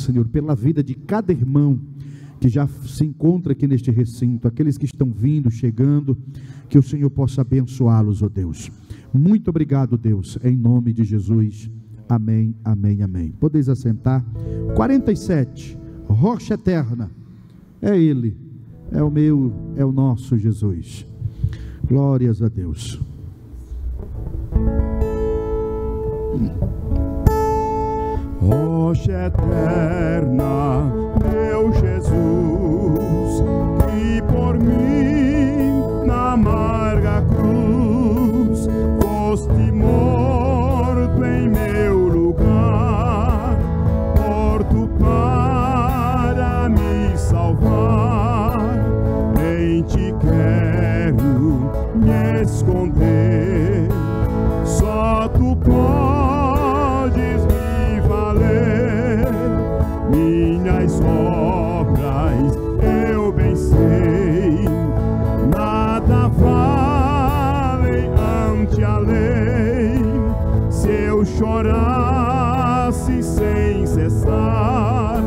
Senhor, pela vida de cada irmão que já se encontra aqui neste recinto, aqueles que estão vindo, chegando, que o Senhor possa abençoá-los, ó Deus. Muito obrigado, Deus, em nome de Jesus. Amém, amém, amém. Podeis assentar. 47, rocha eterna, é Ele, é o meu, é o nosso Jesus. Glórias a Deus. Rocha eterna, meu Jesus, que por mim na amarga cruz foste morto em meu lugar, morto para me salvar. Nem te quero me esconder, só tu podes me valer. Minhas obras eu bem sei, nada valem ante a lei. Se eu chorasse sem cessar,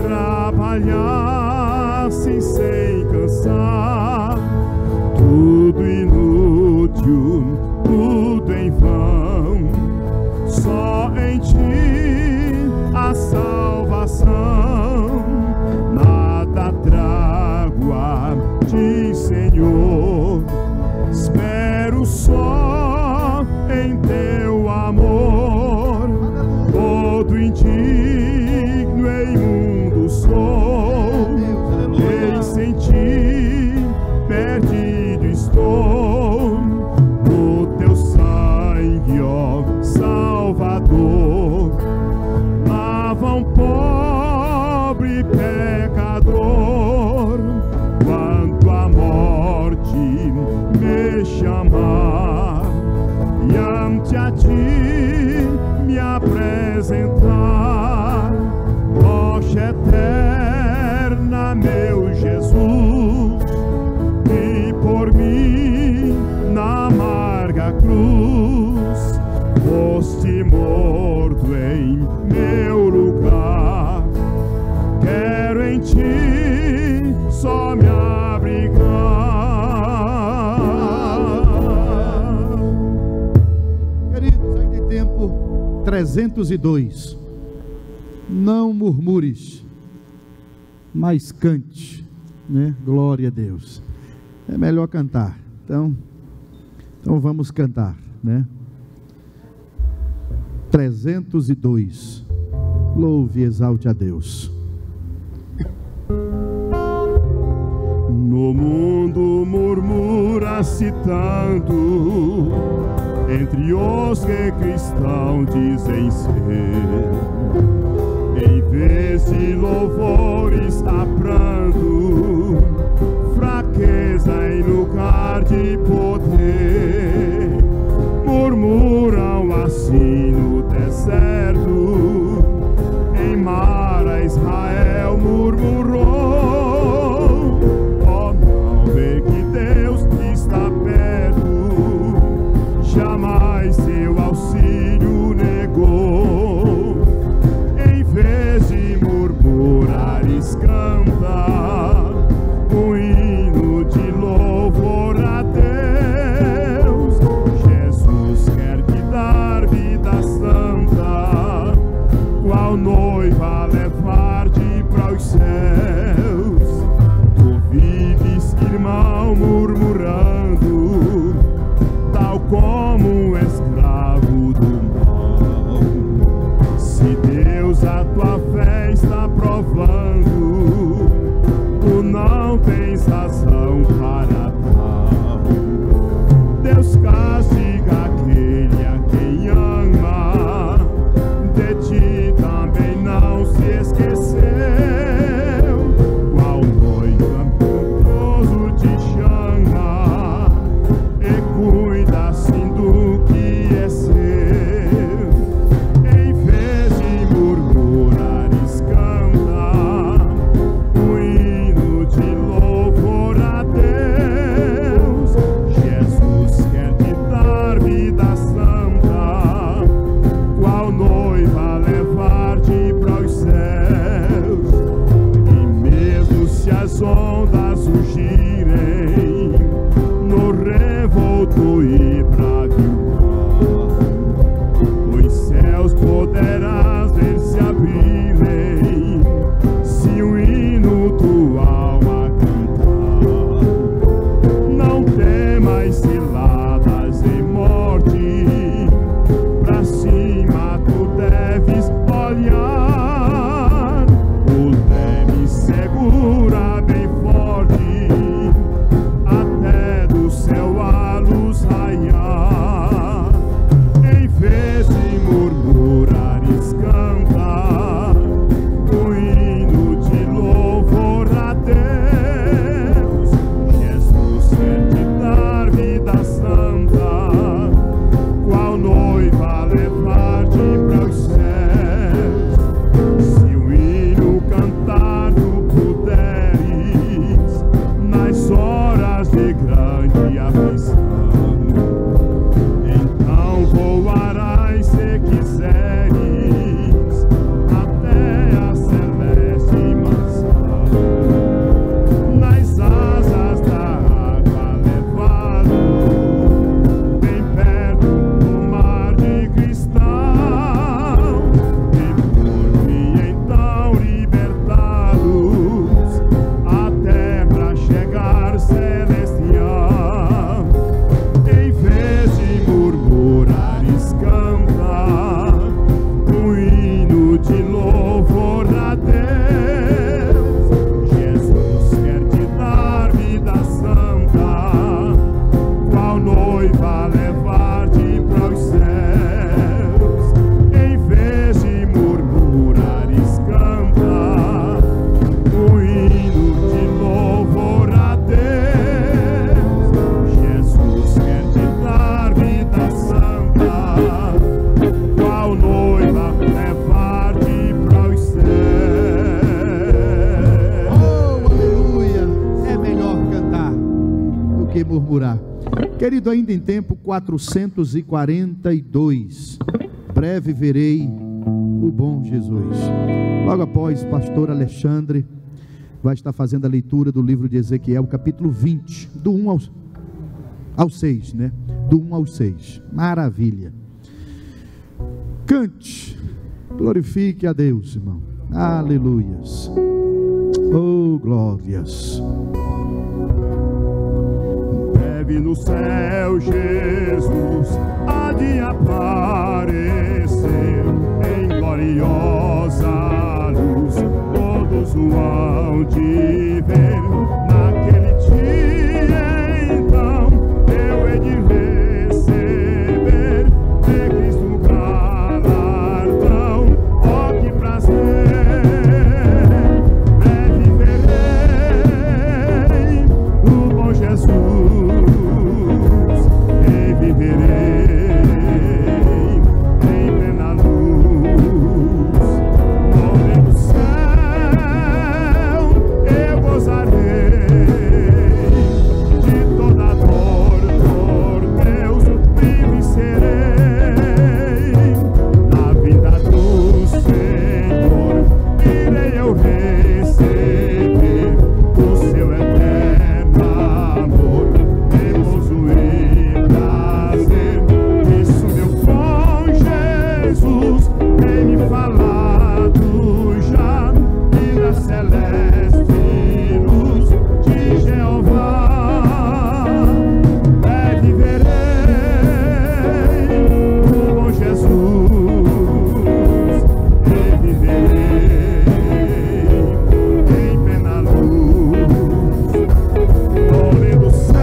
trabalhasse sem cansar, tudo inútil, tudo em vão, só em ti a salvação. Nada trago a ti, Senhor, espero só em teu amor. Todo indigno e imundo sou, nem sem ti perdido estou. No teu sangue, ó Salvador, lava um pobre pecador. Quando a morte me chamar e ante a ti me apresentar, rocha eterna, meu Jesus, e por mim na amarga cruz foste morto em meu lugar. Quero em ti só me abrigar. Queridos, aqui tem tempo 302. Não murmures, mas cante, né? Glória a Deus. É melhor cantar. Então vamos cantar, né? 302. Louve e exalte a Deus. No mundo murmura-se tanto, entre os que cristãos dizem ser, em vez de louvores há pranto, fraqueza em lugar de poder. Murmuram assim no deserto, em Mara Israel murmurou. Oh, não vê que Deus está perto, jamais seu auxílio negou. Em vez de murmurares, canta um hino de louvor a Deus. Jesus quer te dar vida santa, qual noiva levar-te para os céus. Tu vives, irmão, murmurando, tal como um escravo do mal. Se Deus a tua fé está provando, tu não tens razão para tal. Deus castiga aquele a quem ama, de ti também não se esqueceu. Qual noiva bondoso te chama e cuida assim do que é seu. segurar. Querido, ainda em tempo 442, breve verei o bom Jesus. Logo após, pastor Alexandre vai estar fazendo a leitura do livro de Ezequiel, capítulo 20, do 1 ao 6, né? Do 1 ao 6, maravilha. Cante, glorifique a Deus, irmão. Aleluias. Oh, glórias. Breve no céu Jesus há de aparecer em gloriosa luz, todos o hão de ver. Naquele dia então eu hei de receber de Cristo galardão. Oh, que prazer! Breve verei o bom Jesus e viverei em plena luz. Morrer no céu eu gozarei de toda dor, por Deus livre serei. Na vinda do Senhor irei eu receber o seu eterno amor, repouso e prazer. Isso meu bom Jesus tem me falado já, e da celeste luz de Jeová. Breve verei o bom Jesus e viverei em plena luz. Morrer do céu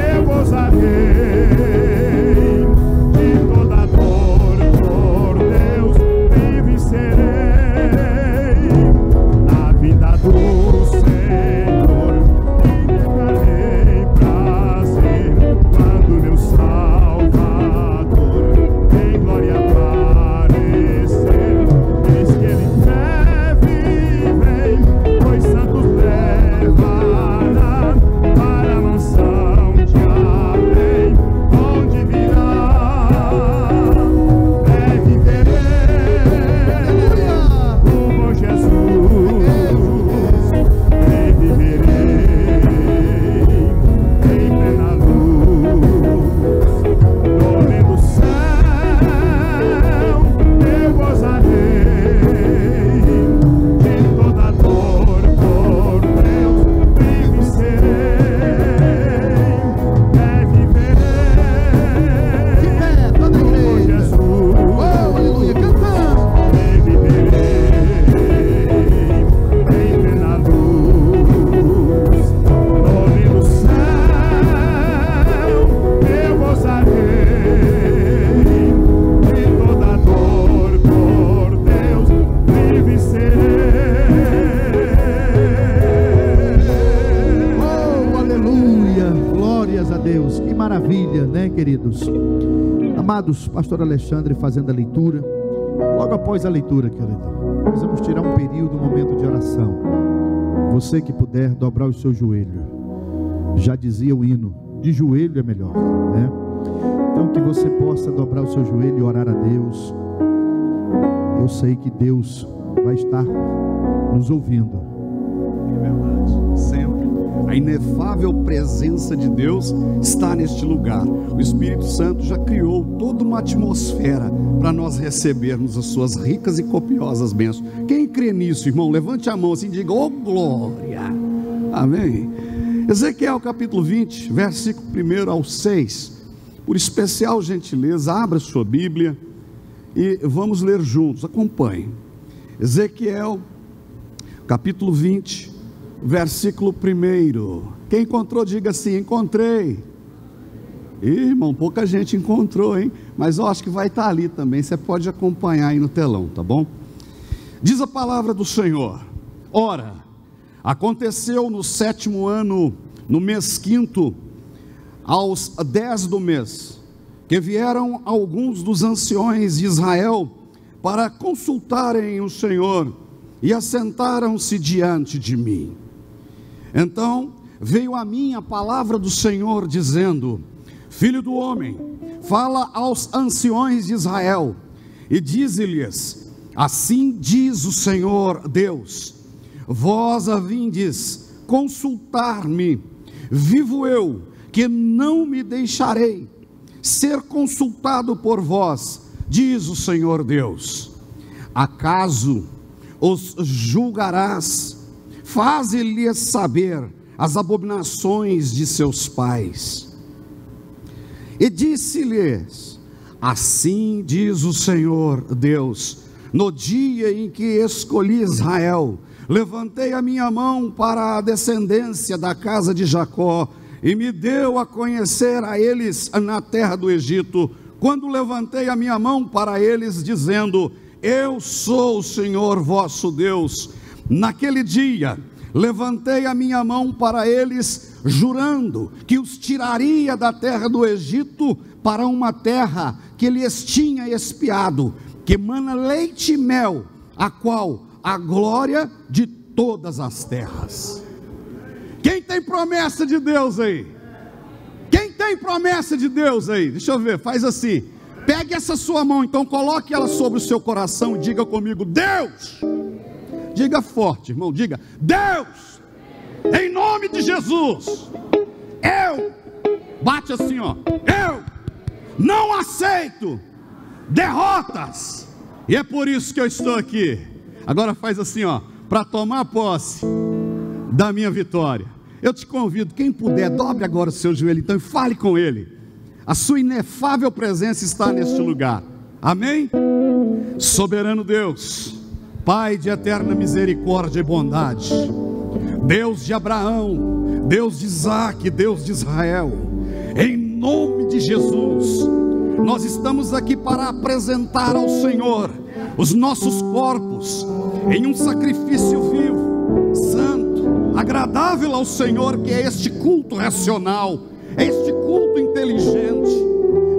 eu gozarei de toda dor, por Deus livre serei. Na vinda do Senhor encontrarei prazer, quando meu Salvador em glória aparecer. Eis que ele breve vem, pois santos levará para a mansão de Além, onde virá. Breve verei o bom Jesus e viverei em plena luz. Morrer do céu eu gozarei de toda dor, por Deus livre serei. Breve verei o bom Jesus e viverei em plena luz. Morrer do céu eu gozarei de toda dor, por Deus livre serei. Oh, aleluia, glórias a Deus, que maravilha, né, queridos? Amados, pastor Alexandre fazendo a leitura. Logo após a leitura, querido, nós vamos tirar um período, um momento de oração. Você que puder dobrar o seu joelho, já dizia o hino, de joelho é melhor, né? Então que você possa dobrar o seu joelho e orar a Deus. Eu sei que Deus vai estar nos ouvindo. É verdade, sempre. A inefável presença de Deus está neste lugar. O Espírito Santo já criou toda uma atmosfera para nós recebermos as suas ricas e copiosas bênçãos. Quem crê nisso, irmão, levante a mão assim e diga: oh glória, amém. Ezequiel capítulo 20, versículo 1 ao 6. Por especial gentileza, abra sua Bíblia e vamos ler juntos, acompanhe. Ezequiel capítulo 20, versículo 1. Quem encontrou, diga assim: encontrei. Ih, irmão, pouca gente encontrou, hein? Mas eu acho que vai estar ali também, você pode acompanhar aí no telão, tá bom? Diz a palavra do Senhor: ora, aconteceu no 7º ano, no mês 5º, aos 10 do mês, que vieram alguns dos anciões de Israel para consultarem o Senhor, e assentaram-se diante de mim. Então veio a mim a palavra do Senhor dizendo: Filho do homem, fala aos anciões de Israel e dize-lhes: assim diz o Senhor Deus, vós a vindes consultar-me, vivo eu, que não me deixarei ser consultado por vós, diz o Senhor Deus. Acaso os julgarás? Faze-lhes saber as abominações de seus pais. E disse-lhes: assim diz o Senhor Deus, no dia em que escolhi Israel, levantei a minha mão para a descendência da casa de Jacó, e me deu a conhecer a eles na terra do Egito, quando levantei a minha mão para eles, dizendo: eu sou o Senhor vosso Deus. Naquele dia levantei a minha mão para eles, jurando que os tiraria da terra do Egito para uma terra que lhes tinha espiado, que mana leite e mel, a qual a glória de todas as terras. Quem tem promessa de Deus aí? Quem tem promessa de Deus aí? Deixa eu ver, faz assim, pegue essa sua mão, então coloque ela sobre o seu coração e diga comigo: Deus. Diga forte, irmão, diga: Deus, em nome de Jesus, eu, bate assim ó, eu não aceito derrotas, e é por isso que eu estou aqui. Agora faz assim ó, para tomar posse da minha vitória. Eu te convido, quem puder, dobre agora o seu joelho então e fale com Ele. A sua inefável presença está neste lugar. Amém? Soberano Deus, Pai de eterna misericórdia e bondade, Deus de Abraão, Deus de Isaac, Deus de Israel, em nome de Jesus, nós estamos aqui para apresentar ao Senhor os nossos corpos em um sacrifício vivo, santo, agradável ao Senhor, que é este culto racional, é este culto inteligente,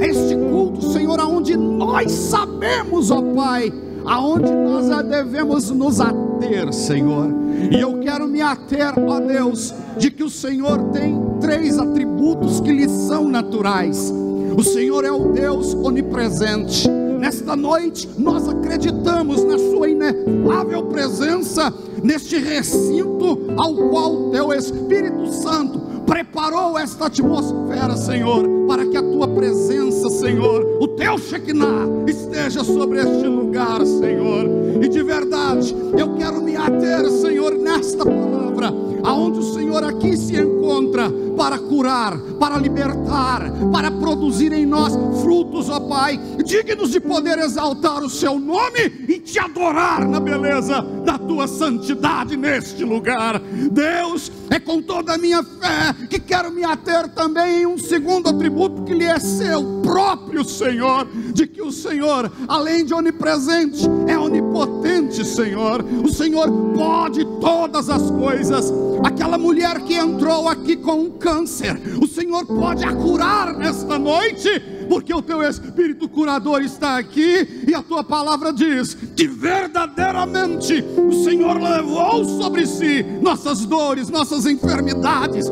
é este culto, Senhor, aonde nós sabemos, ó Pai, aonde nós devemos nos ater, Senhor. E eu quero me ater, ó Deus, de que o Senhor tem 3 atributos que lhe são naturais. O Senhor é o Deus onipresente. Nesta noite nós acreditamos na sua inefável presença neste recinto ao qual teu Espírito Santo preparou esta atmosfera, Senhor, para que a tua presença, Senhor, o teu Shekinah esteja sobre este lugar, Senhor. E de verdade eu quero me ater, Senhor, nesta palavra, aonde o Senhor aqui se encontra, para curar, para libertar, para produzir em nós frutos, ó Pai, dignos de poder exaltar o seu nome e te adorar na beleza da tua santidade neste lugar. Deus, é com toda a minha fé que quero me ater também em um segundo atributo que lhe é seu próprio, Senhor, de que o Senhor, além de onipresente, é onipotente, Senhor. O Senhor pode todas as coisas. Aquela mulher que entrou aqui com um câncer, o Senhor pode a curar nesta noite, porque o teu Espírito curador está aqui, e a tua palavra diz que verdadeiramente o Senhor levou sobre si nossas dores, nossas enfermidades,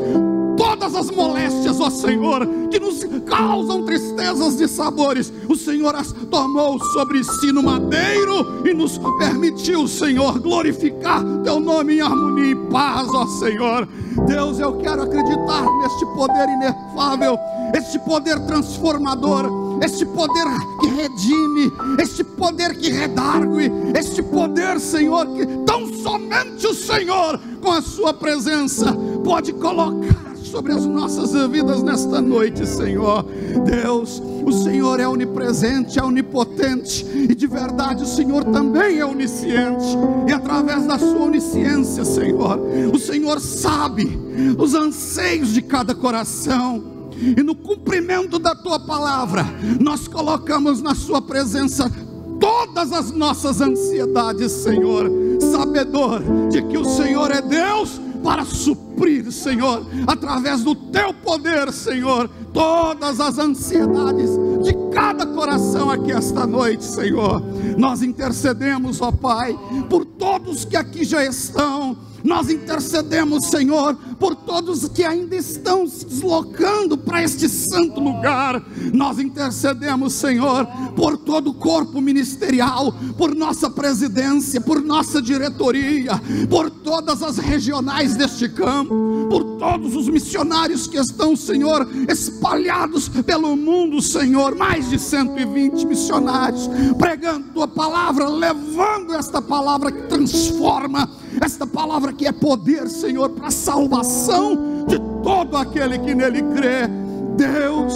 todas as moléstias, ó Senhor, que nos causam tristezas de sabores, o Senhor as tomou sobre si no madeiro e nos permitiu, Senhor, glorificar teu nome em harmonia e paz, ó Senhor. Deus, eu quero acreditar neste poder inefável, este poder transformador, este poder que redime, este poder que redargue, este poder, Senhor, que tão somente o Senhor, com a sua presença, pode colocar sobre as nossas vidas nesta noite, Senhor. Deus, o Senhor é onipresente, é onipotente, e de verdade o Senhor também é onisciente, e através da sua onisciência, Senhor, o Senhor sabe os anseios de cada coração, e no cumprimento da tua palavra, nós colocamos na sua presença todas as nossas ansiedades, Senhor, sabedor de que o Senhor é Deus para suprir, Senhor, através do teu poder, Senhor, todas as ansiedades de cada coração aqui esta noite, Senhor. Nós intercedemos, ó Pai, por todos que aqui já estão, Nós intercedemos, Senhor, por todos que ainda estão se deslocando para este santo lugar. Nós intercedemos, Senhor, por todo o corpo ministerial, por nossa presidência, por nossa diretoria, por todas as regionais deste campo, por todos os missionários que estão, Senhor, espalhados pelo mundo, Senhor. Mais de 120 missionários pregando tua palavra, levando esta palavra que transforma, esta palavra que é poder, Senhor, para a salvação de todo aquele que nele crê. Deus,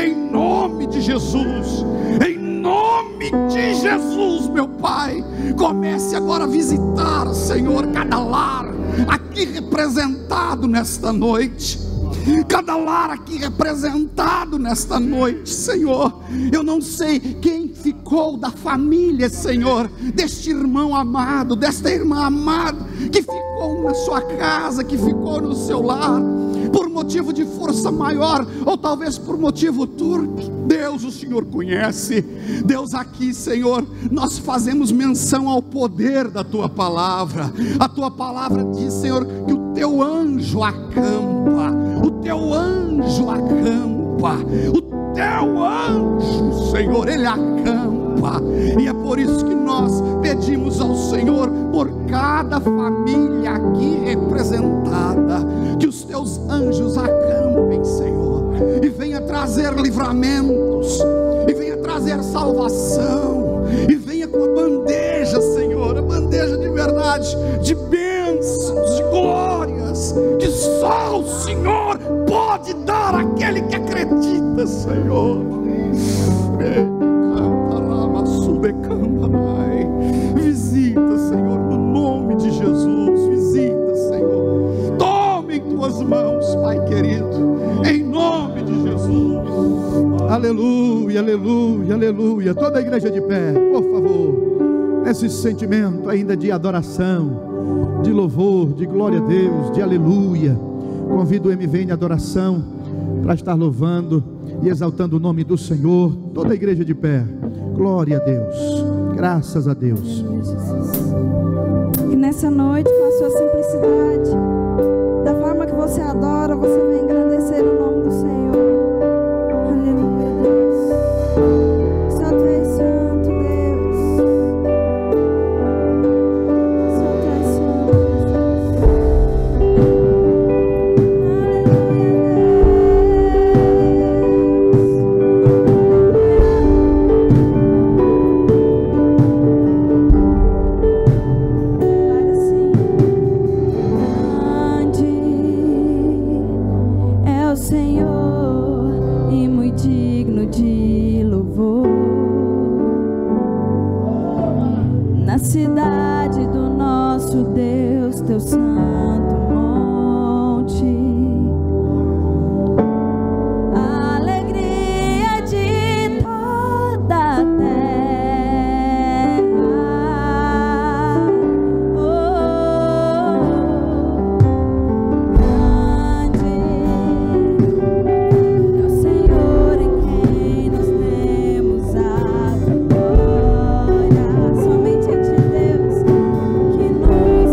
em nome de Jesus, em nome de Jesus, meu Pai, comece agora a visitar, Senhor, cada lar aqui representado nesta noite, cada lar aqui representado nesta noite, Senhor. Eu não sei quem ficou da família, Senhor, deste irmão amado, desta irmã amada, que ficou na sua casa, que ficou no seu lar, por motivo de força maior, ou talvez por motivo turco. Deus, o Senhor conhece. Deus, aqui, Senhor, nós fazemos menção ao poder da tua palavra. A tua palavra diz, Senhor, que o teu anjo acampa, o teu anjo acampa, o teu anjo, Senhor, ele acampa. E é por isso que nós pedimos ao Senhor, por cada família aqui representada, que os teus anjos acampem, Senhor, e venha trazer livramentos, e venha trazer salvação, e venha com a bandeja, Senhor, a bandeja de verdade, de bênçãos, de glórias, que só o Senhor pode dar àquele que acredita, Senhor. Visita, Senhor, no nome de Jesus. Visita, Senhor. Tome em tuas mãos, Pai querido, em nome de Jesus. Aleluia, aleluia, aleluia. Toda a igreja de pé, por favor, nesse sentimento ainda de adoração, de louvor, de glória a Deus, de aleluia. Convido o MV em adoração para estar louvando e exaltando o nome do Senhor. Toda a igreja de pé. Glória a Deus, graças a Deus. E nessa noite, com a sua simplicidade, da forma que você adora, você vem engrandecer o nome do Senhor. Aleluia, Deus. Só tu és santo, Deus. Só tu és santo, Deus. Cidade do nosso Deus, teu santo monte, a alegria de toda a terra. Grande é o Senhor em quem nós temos a glória. Somente a ti, Deus, que nos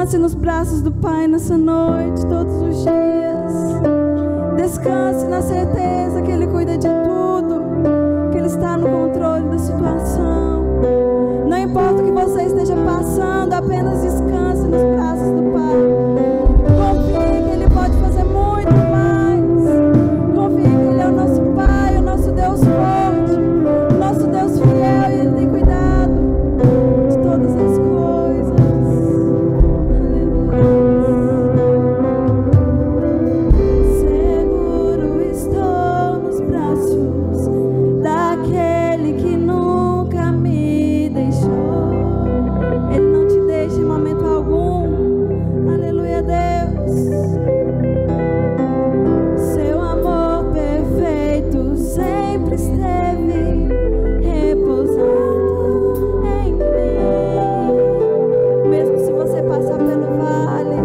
Descanse nos braços do Pai nessa noite, todos os dias. Descanse na certeza que Ele cuida de tudo, que Ele está no controle da situação. Não importa o que você esteja passando, apenas descanse nos braços do Pai. Confie que Ele pode fazer muito mais. Confie que Ele é o nosso Pai, o nosso Deus forte, o nosso Deus fiel, e Ele tem cuidado de todas as coisas. Seguro estou nos braços daquele que nunca me deixou. Ele não te deixa em momento algum. Aleluia, Deus. Seu amor perfeito sempre esteve repousando em mim. Mesmo se você passar pelo vale,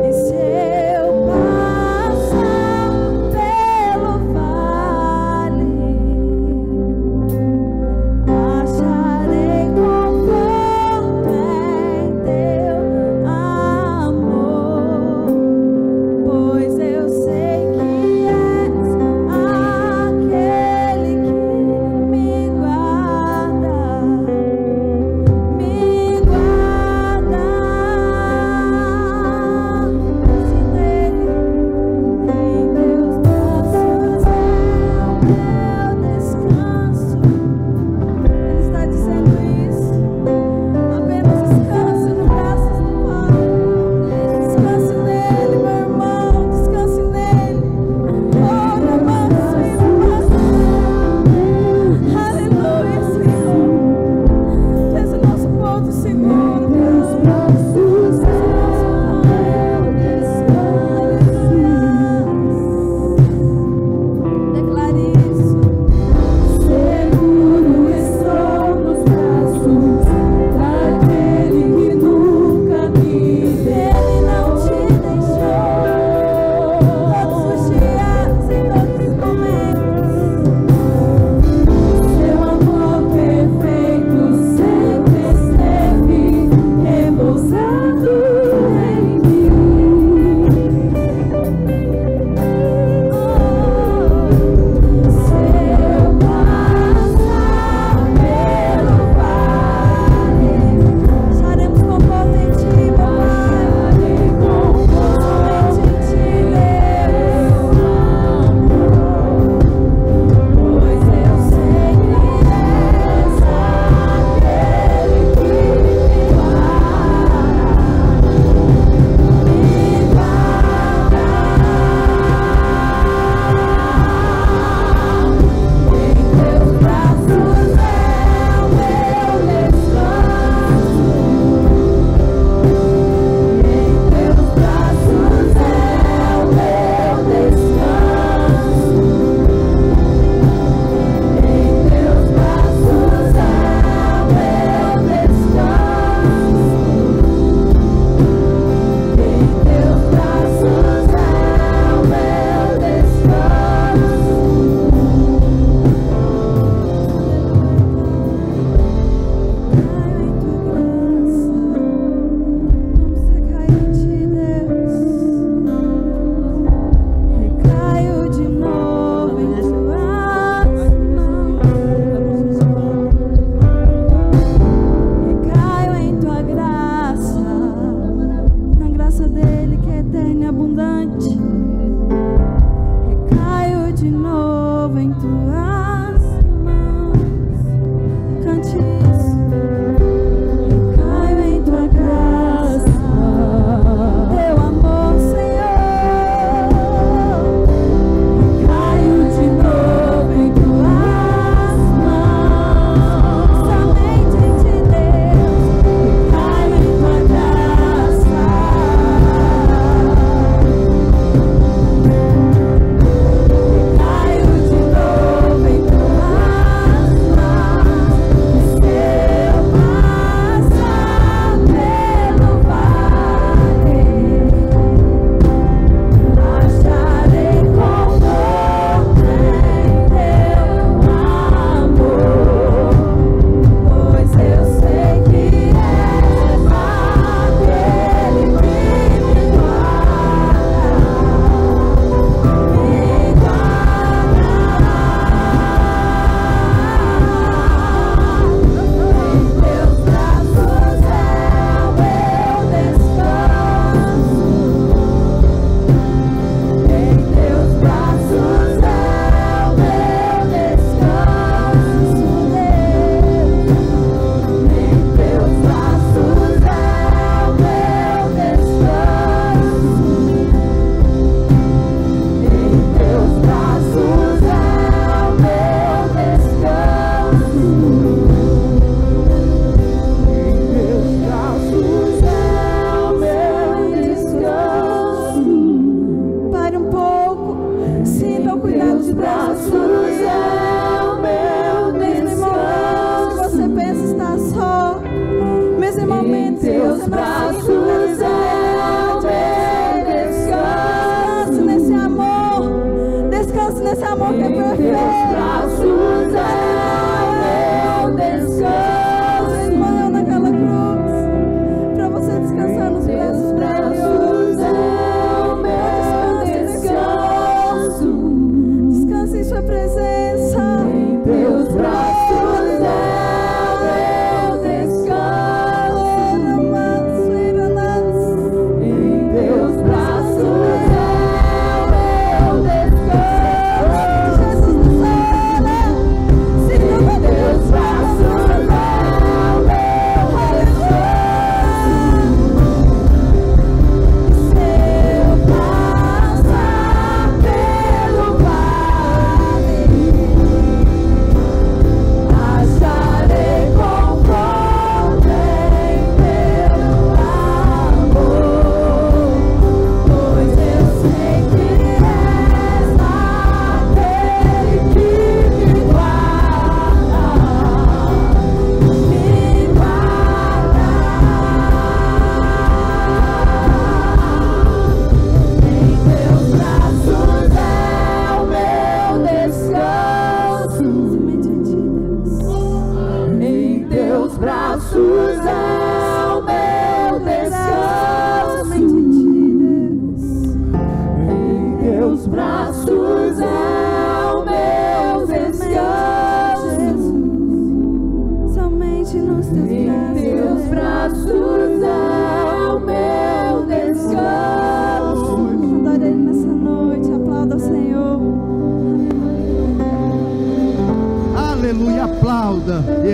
e se eu passar pelo vale, acharei conforto em teu amor, pois eu sei que és aquele que me guarda, me guarda.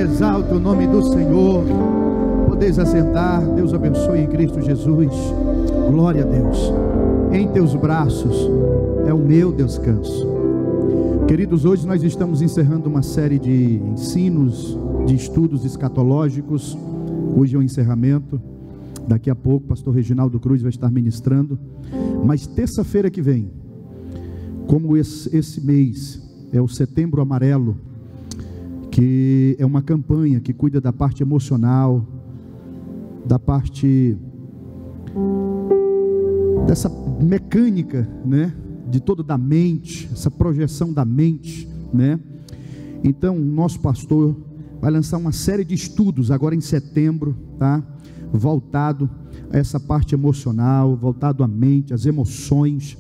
Exalta o nome do Senhor. Podeis assentar. Deus abençoe em Cristo Jesus. Glória a Deus. Em teus braços é o meu descanso. Queridos, hoje nós estamos encerrando uma série de ensinos, de estudos escatológicos. Hoje é o encerramento. Daqui a pouco o pastor Reginaldo Cruz vai estar ministrando. Mas terça-feira que vem, como esse mês é o Setembro Amarelo, que é uma campanha que cuida da parte emocional, da parte dessa mecânica, né, de toda da mente, essa projeção da mente, né? Então, nosso pastor vai lançar uma série de estudos agora em setembro, tá? Voltado a essa parte emocional, voltado à mente, às emoções.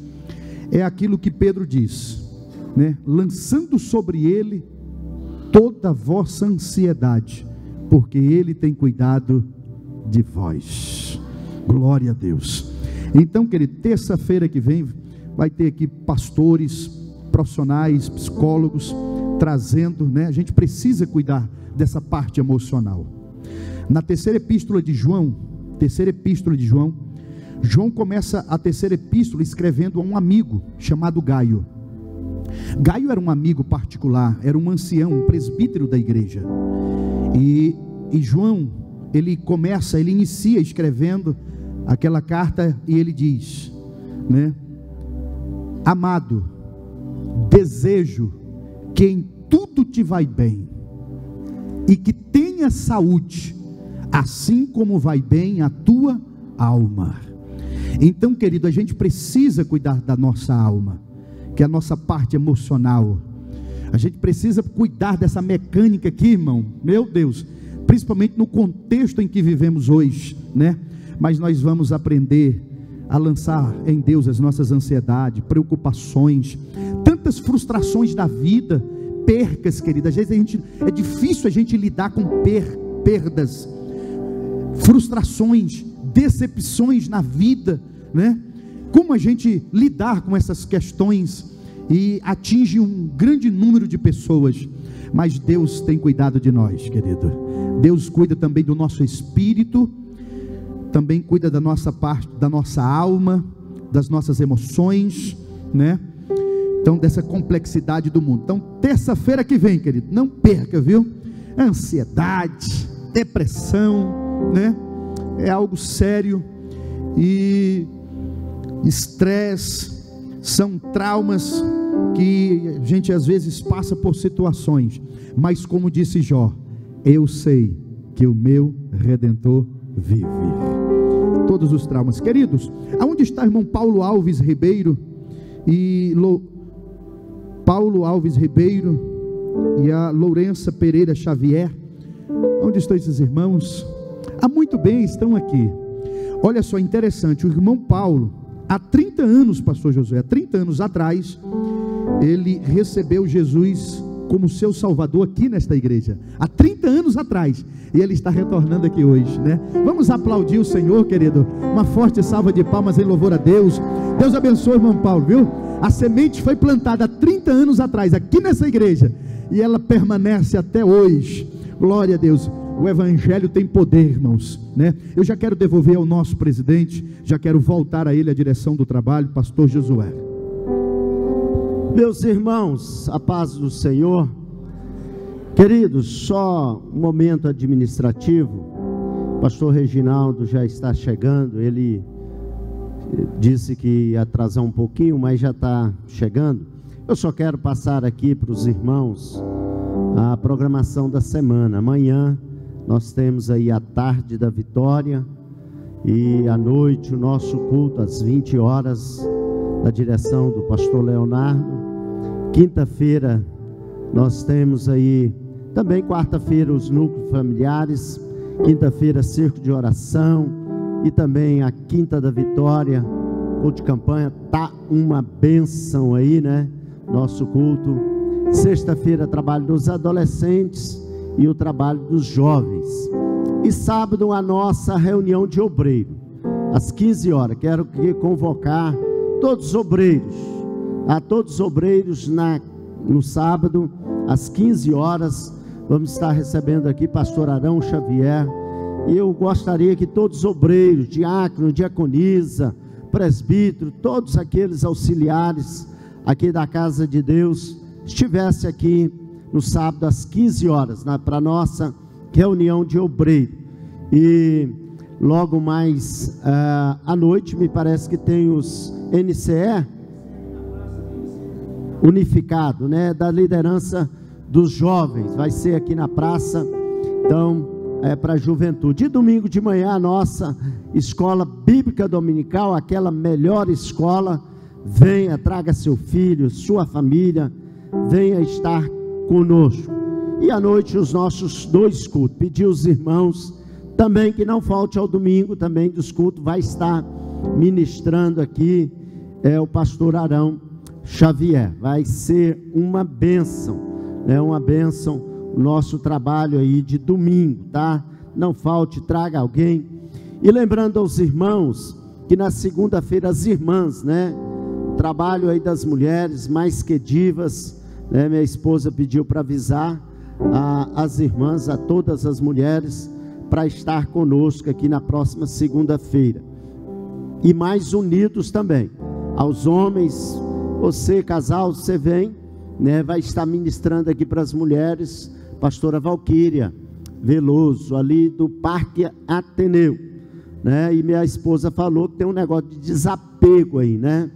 É aquilo que Pedro diz, né? Lançando sobre ele toda a vossa ansiedade, porque ele tem cuidado de vós. Glória a Deus. Então, querido, terça-feira que vem vai ter aqui pastores, profissionais, psicólogos trazendo, né? A gente precisa cuidar dessa parte emocional. Na terceira epístola de João, João começa a terceira epístola escrevendo a um amigo chamado Gaio. Gaio era um amigo particular, era um ancião, um presbítero da igreja. E João, ele inicia escrevendo aquela carta e ele diz, né? Amado, desejo que em tudo te vai bem e que tenha saúde, assim como vai bem a tua alma. Então, querido, a gente precisa cuidar da nossa alma, que é a nossa parte emocional. A gente precisa cuidar dessa mecânica aqui, irmão, meu Deus, principalmente no contexto em que vivemos hoje, né? Mas nós vamos aprender a lançar em Deus as nossas ansiedades, preocupações, tantas frustrações da vida, percas, querida. Às vezes é difícil a gente lidar com perdas, frustrações, decepções na vida, né? Como a gente lidar com essas questões e atinge um grande número de pessoas. Mas Deus tem cuidado de nós, querido. Deus cuida também do nosso espírito, também cuida da nossa parte, da nossa alma, das nossas emoções, né? Então, dessa complexidade do mundo. Então, terça-feira que vem, querido, não perca, viu? Ansiedade, depressão, né? É algo sério. E estresse, são traumas que a gente às vezes passa por situações, mas como disse Jó, eu sei que o meu Redentor vive. Todos os traumas, queridos. Aonde está o irmão Paulo Alves Ribeiro Paulo Alves Ribeiro e a Lourença Pereira Xavier? Onde estão esses irmãos? Muito bem, estão aqui. Olha só, interessante, o irmão Paulo, há 30 anos, pastor Josué, há 30 anos atrás, ele recebeu Jesus como seu salvador aqui nesta igreja, há 30 anos atrás, e ele está retornando aqui hoje, né? Vamos aplaudir o Senhor, querido, uma forte salva de palmas em louvor a Deus. Deus abençoe o irmão Paulo, viu? A semente foi plantada há 30 anos atrás, aqui nessa igreja, e ela permanece até hoje. Glória a Deus. O evangelho tem poder, irmãos, né? Eu já quero devolver ao nosso presidente, já quero voltar a ele a direção do trabalho, pastor Josué. Meus irmãos, a paz do Senhor. Queridos, só um momento administrativo. O pastor Reginaldo já está chegando. Ele disse que ia atrasar um pouquinho, mas já está chegando. Eu só quero passar aqui para os irmãos a programação da semana. Amanhã nós temos aí a tarde da vitória e à noite o nosso culto às 20 horas, da direção do pastor Leonardo. Quinta-feira nós temos aí, também quarta-feira, os núcleos familiares. Quinta-feira, circo de oração. E também a quinta da vitória, culto de campanha. Tá uma bênção aí, né? Nosso culto. Sexta-feira, trabalho dos adolescentes e o trabalho dos jovens. E sábado, a nossa reunião de obreiro, às 15 horas. Quero convocar todos os obreiros, a todos os obreiros no sábado, às 15 horas, vamos estar recebendo aqui pastor Arão Xavier, e eu gostaria que todos os obreiros, diácono, diaconisa, presbítero, todos aqueles auxiliares aqui da casa de Deus, estivesse aqui no sábado às 15 horas, para a nossa reunião de obreiro. E logo mais à noite, me parece que tem os NCE unificado, né, da liderança dos jovens, vai ser aqui na praça, então para a juventude. E domingo de manhã a nossa escola bíblica dominical, aquela melhor escola, venha, traga seu filho, sua família, venha estar conosco. E à noite os nossos 2 cultos, pedir os irmãos também que não falte ao domingo também dos cultos, vai estar ministrando aqui o pastor Arão Xavier, vai ser uma bênção, uma bênção o nosso trabalho aí de domingo, tá? Não falte, traga alguém. E lembrando aos irmãos que na segunda-feira as irmãs, né, trabalho aí das mulheres mais que divas, né, minha esposa pediu para avisar as irmãs, a todas as mulheres, para estar conosco aqui na próxima segunda-feira, e mais unidos também, aos homens, você casal, você vem, né, vai estar ministrando aqui para as mulheres, pastora Valquíria Veloso, ali do Parque Ateneu, né, e minha esposa falou que tem um negócio de desapego aí, né,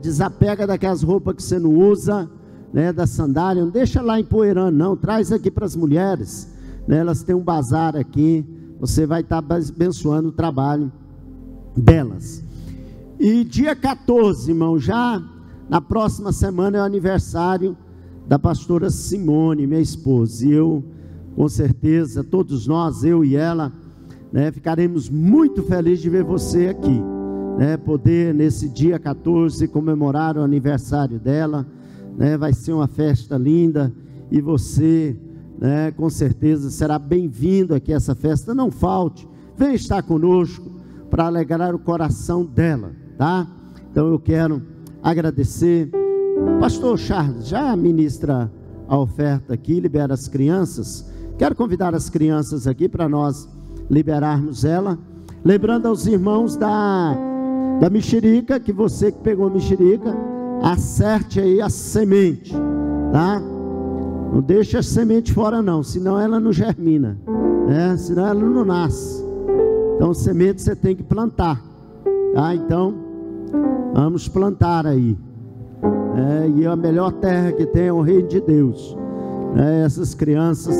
desapega daquelas roupas que você não usa, né, da sandália, não deixa lá empoeirando não, traz aqui para as mulheres, né, elas têm um bazar aqui, você vai estar abençoando o trabalho delas. E dia 14, irmão, já na próxima semana é o aniversário da pastora Simone, minha esposa, e eu, com certeza, todos nós, eu e ela, né, ficaremos muito felizes de ver você aqui, né, poder nesse dia 14 comemorar o aniversário dela, né, vai ser uma festa linda, e você, né, com certeza será bem-vindo aqui a essa festa, não falte, venha estar conosco para alegrar o coração dela, tá? Então eu quero agradecer. Pastor Charles já ministra a oferta aqui, libera as crianças. Quero convidar as crianças aqui para nós liberarmos ela, lembrando aos irmãos da mexerica, que você que pegou a mexerica, acerte aí a semente, tá? Não deixa a semente fora não, senão ela não germina, né? Senão ela não nasce. Então semente você tem que plantar, tá? Então vamos plantar aí, e a melhor terra que tem é o reino de Deus, essas crianças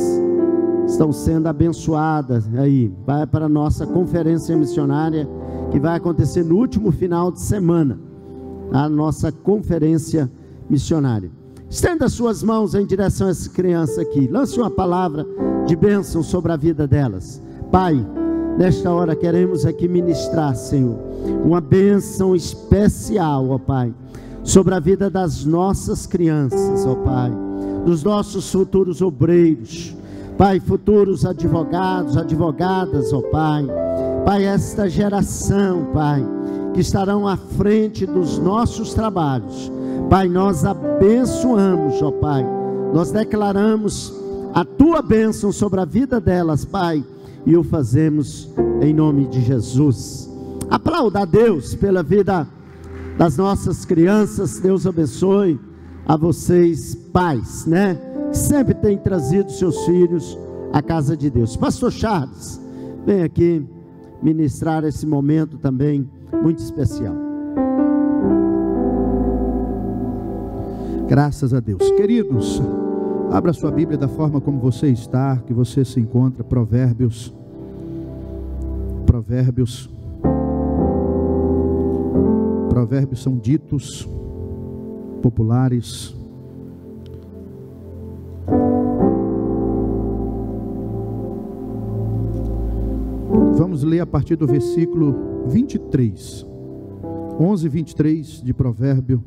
estão sendo abençoadas aí, vai para a nossa conferência missionária, que vai acontecer no último final de semana, a nossa conferência missionária. Estenda suas mãos em direção a essa criança aqui, lance uma palavra de bênção sobre a vida delas. Pai, nesta hora queremos aqui ministrar, Senhor, uma bênção especial, ó Pai, sobre a vida das nossas crianças, ó Pai, dos nossos futuros obreiros, Pai, futuros advogados, advogadas, ó Pai, Pai, esta geração, Pai, que estarão à frente dos nossos trabalhos, Pai, nós abençoamos, ó Pai, nós declaramos a Tua bênção sobre a vida delas, Pai, e o fazemos em nome de Jesus. Aplauda a Deus pela vida das nossas crianças. Deus abençoe a vocês, pais, né, que sempre têm trazido seus filhos à casa de Deus. Pastor Charles, vem aqui ministrar esse momento também muito especial. Graças a Deus. Queridos, abra sua Bíblia da forma como você está, que você se encontra. Provérbios são ditos populares. Vamos ler a partir do versículo 23, 11 e 23 de Provérbio.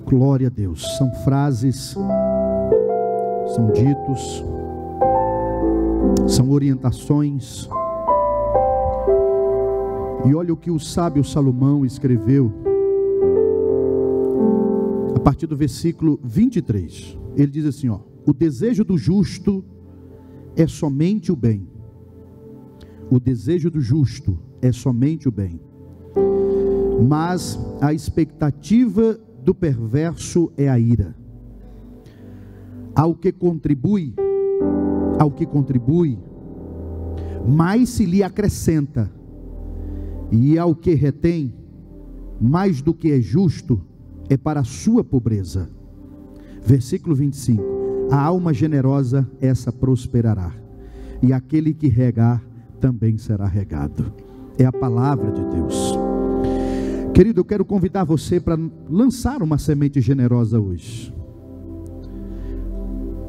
Glória a Deus. São frases, são ditos, são orientações. E olha o que o sábio Salomão escreveu a partir do versículo 23. Ele diz assim, ó: o desejo do justo é somente o bem. O desejo do justo é somente o bem. Mas a expectativa do perverso é a ira. Ao que contribui, mais se lhe acrescenta, e ao que retém, mais do que é justo, é para a sua pobreza. Versículo 25: a alma generosa, essa prosperará, e aquele que regar, também será regado. É a palavra de Deus. Querido, eu quero convidar você para lançar uma semente generosa hoje.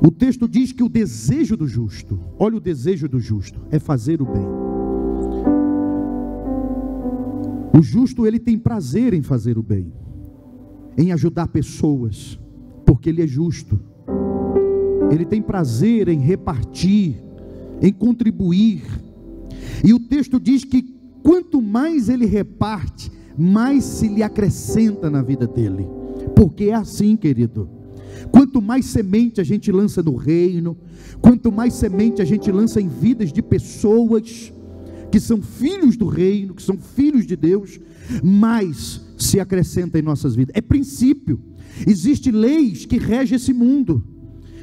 O texto diz que o desejo do justo, olha o desejo do justo, é fazer o bem. O justo, ele tem prazer em fazer o bem, em ajudar pessoas, porque ele é justo. Ele tem prazer em repartir, em contribuir. E o texto diz que quanto mais ele reparte, mais se lhe acrescenta na vida dele. Porque é assim, querido. Quanto mais semente a gente lança no reino, quanto mais semente a gente lança em vidas de pessoas que são filhos do reino, que são filhos de Deus, mais se acrescenta em nossas vidas. É princípio. Existem leis que regem esse mundo.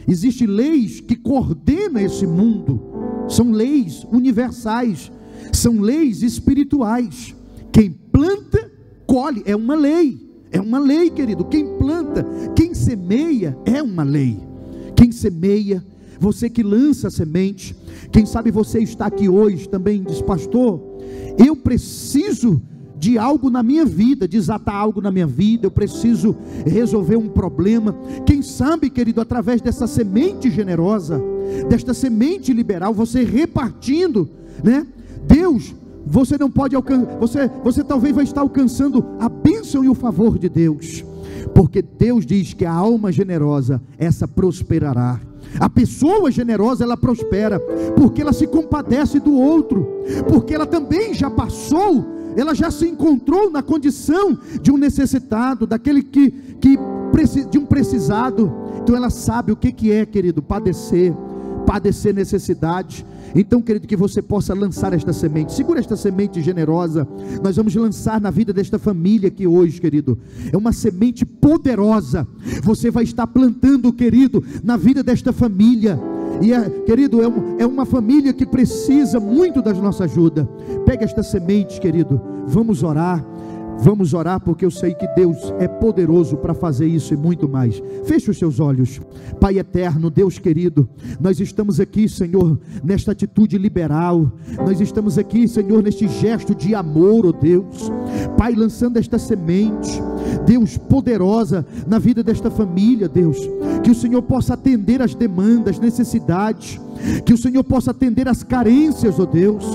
Existem leis que coordenam esse mundo. São leis universais. São leis espirituais. Quem planta, colhe. É uma lei. É uma lei, querido. Quem planta, quem semeia, é uma lei. Quem semeia, você que lança a semente. Quem sabe você está aqui hoje também e diz: pastor, eu preciso de algo na minha vida, desatar algo na minha vida, eu preciso resolver um problema. Quem sabe, querido, através dessa semente generosa, desta semente liberal, você repartindo, né? Deus, você não pode alcançar, você talvez vai estar alcançando a bênção e o favor de Deus, porque Deus diz que a alma generosa, essa prosperará. A pessoa generosa, ela prospera, porque ela se compadece do outro, porque ela também já passou, ela já se encontrou na condição de um necessitado, daquele de um precisado. Então ela sabe o que é, querido, padecer necessidade. Então, querido, que você possa lançar esta semente. Segura esta semente generosa. Nós vamos lançar na vida desta família aqui hoje, querido. É uma semente poderosa. Você vai estar plantando, querido, na vida desta família. E querido, é uma família que precisa muito da nossa ajuda. Pega esta semente, querido. Vamos orar. Vamos orar, porque eu sei que Deus é poderoso para fazer isso e muito mais. Feche os seus olhos. Pai eterno, Deus querido, nós estamos aqui, Senhor, nesta atitude liberal. Nós estamos aqui, Senhor, neste gesto de amor, ó Deus. Pai, lançando esta semente, Deus, poderosa na vida desta família, Deus. Que o Senhor possa atender as demandas, necessidades. Que o Senhor possa atender as carências, ó Deus.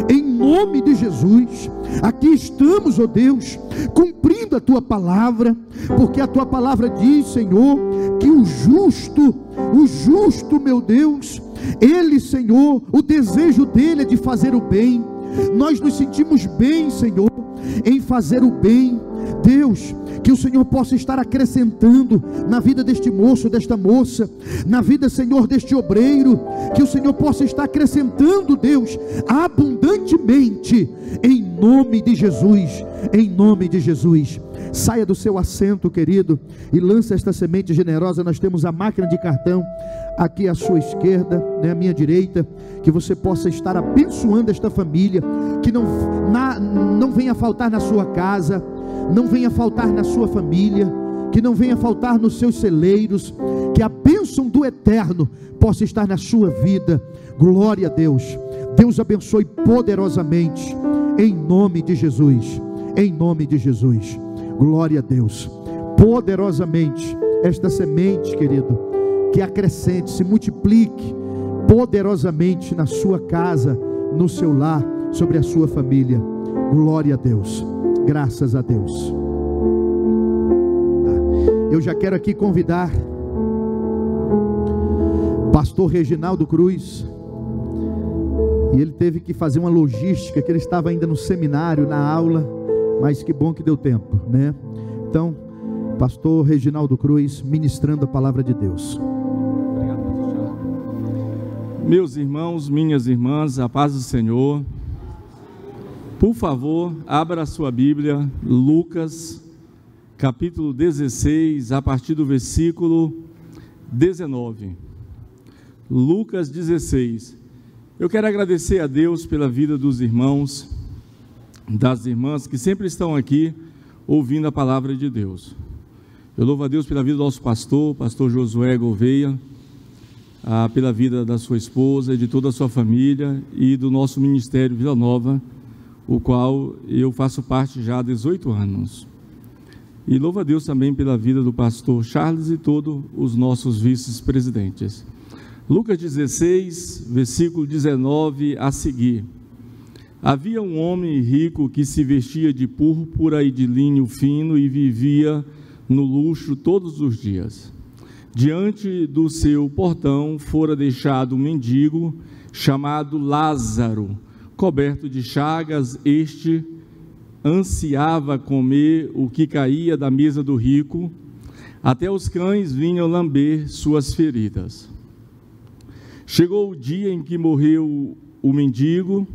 Em nome de Jesus, aqui estamos, ó Deus, cumprindo a Tua palavra, porque a Tua palavra diz, Senhor, que o justo, meu Deus, ele, Senhor, o desejo dele é de fazer o bem. Nós nos sentimos bem, Senhor, em fazer o bem. Deus, que o Senhor possa estar acrescentando na vida deste moço, desta moça, na vida, Senhor, deste obreiro, que o Senhor possa estar acrescentando, Deus, abundantemente, em nome de Jesus, em nome de Jesus. Saia do seu assento, querido, e lança esta semente generosa. Nós temos a máquina de cartão aqui à sua esquerda, né, à minha direita, que você possa estar abençoando esta família, que não venha faltar na sua casa, não venha faltar na sua família, que não venha faltar nos seus celeiros, que a bênção do eterno possa estar na sua vida. Glória a Deus. Deus abençoe poderosamente, em nome de Jesus, em nome de Jesus. Glória a Deus. Poderosamente esta semente, querido, que acrescente, se multiplique poderosamente na sua casa, no seu lar, sobre a sua família. Glória a Deus. Graças a Deus. Eu já quero aqui convidar pastor Reginaldo Cruz. E ele teve que fazer uma logística, que ele estava ainda no seminário, na aula, mas que bom que deu tempo, né? Então, pastor Reginaldo Cruz, ministrando a palavra de Deus. Obrigado, Meus irmãos, minhas irmãs, a paz do Senhor. Por favor, abra a sua Bíblia, Lucas, capítulo 16, a partir do versículo 19. Lucas 16. Eu quero agradecer a Deus pela vida dos irmãos, das irmãs que sempre estão aqui ouvindo a palavra de Deus. Eu louvo a Deus pela vida do nosso pastor Josué Gouveia, pela vida da sua esposa e de toda a sua família e do nosso ministério Vila Nova, o qual eu faço parte já há 18 anos. E louvo a Deus também pela vida do pastor Charles e todos os nossos vice-presidentes. Lucas 16, versículo 19 a seguir. Havia um homem rico que se vestia de púrpura e de linho fino e vivia no luxo todos os dias. Diante do seu portão fora deixado um mendigo chamado Lázaro, coberto de chagas. Este ansiava comer o que caía da mesa do rico, até os cães vinham lamber suas feridas. Chegou o dia em que morreu o mendigo,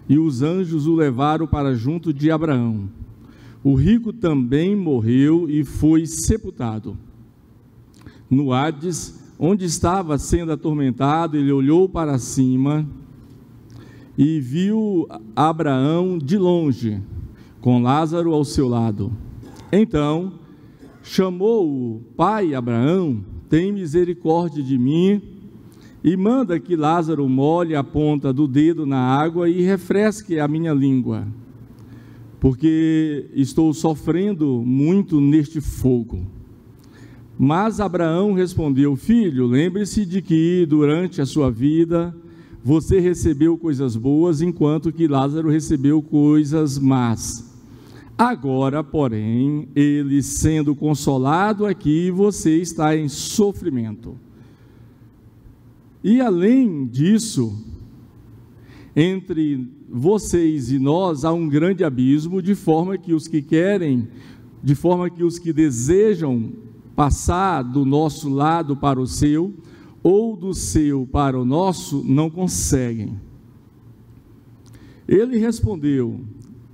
e os anjos o levaram para junto de Abraão. O rico também morreu e foi sepultado. No Hades, onde estava sendo atormentado, ele olhou para cima e viu Abraão de longe, com Lázaro ao seu lado. Então chamou-o: Pai Abraão, tem misericórdia de mim e manda que Lázaro molhe a ponta do dedo na água e refresque a minha língua, porque estou sofrendo muito neste fogo. Mas Abraão respondeu: Filho, lembre-se de que durante a sua vida você recebeu coisas boas, enquanto que Lázaro recebeu coisas más. Agora, porém, ele sendo consolado aqui, você está em sofrimento. E além disso, entre vocês e nós há um grande abismo, de forma que os que desejam passar do nosso lado para o seu, ou do seu para o nosso, não conseguem. Ele respondeu: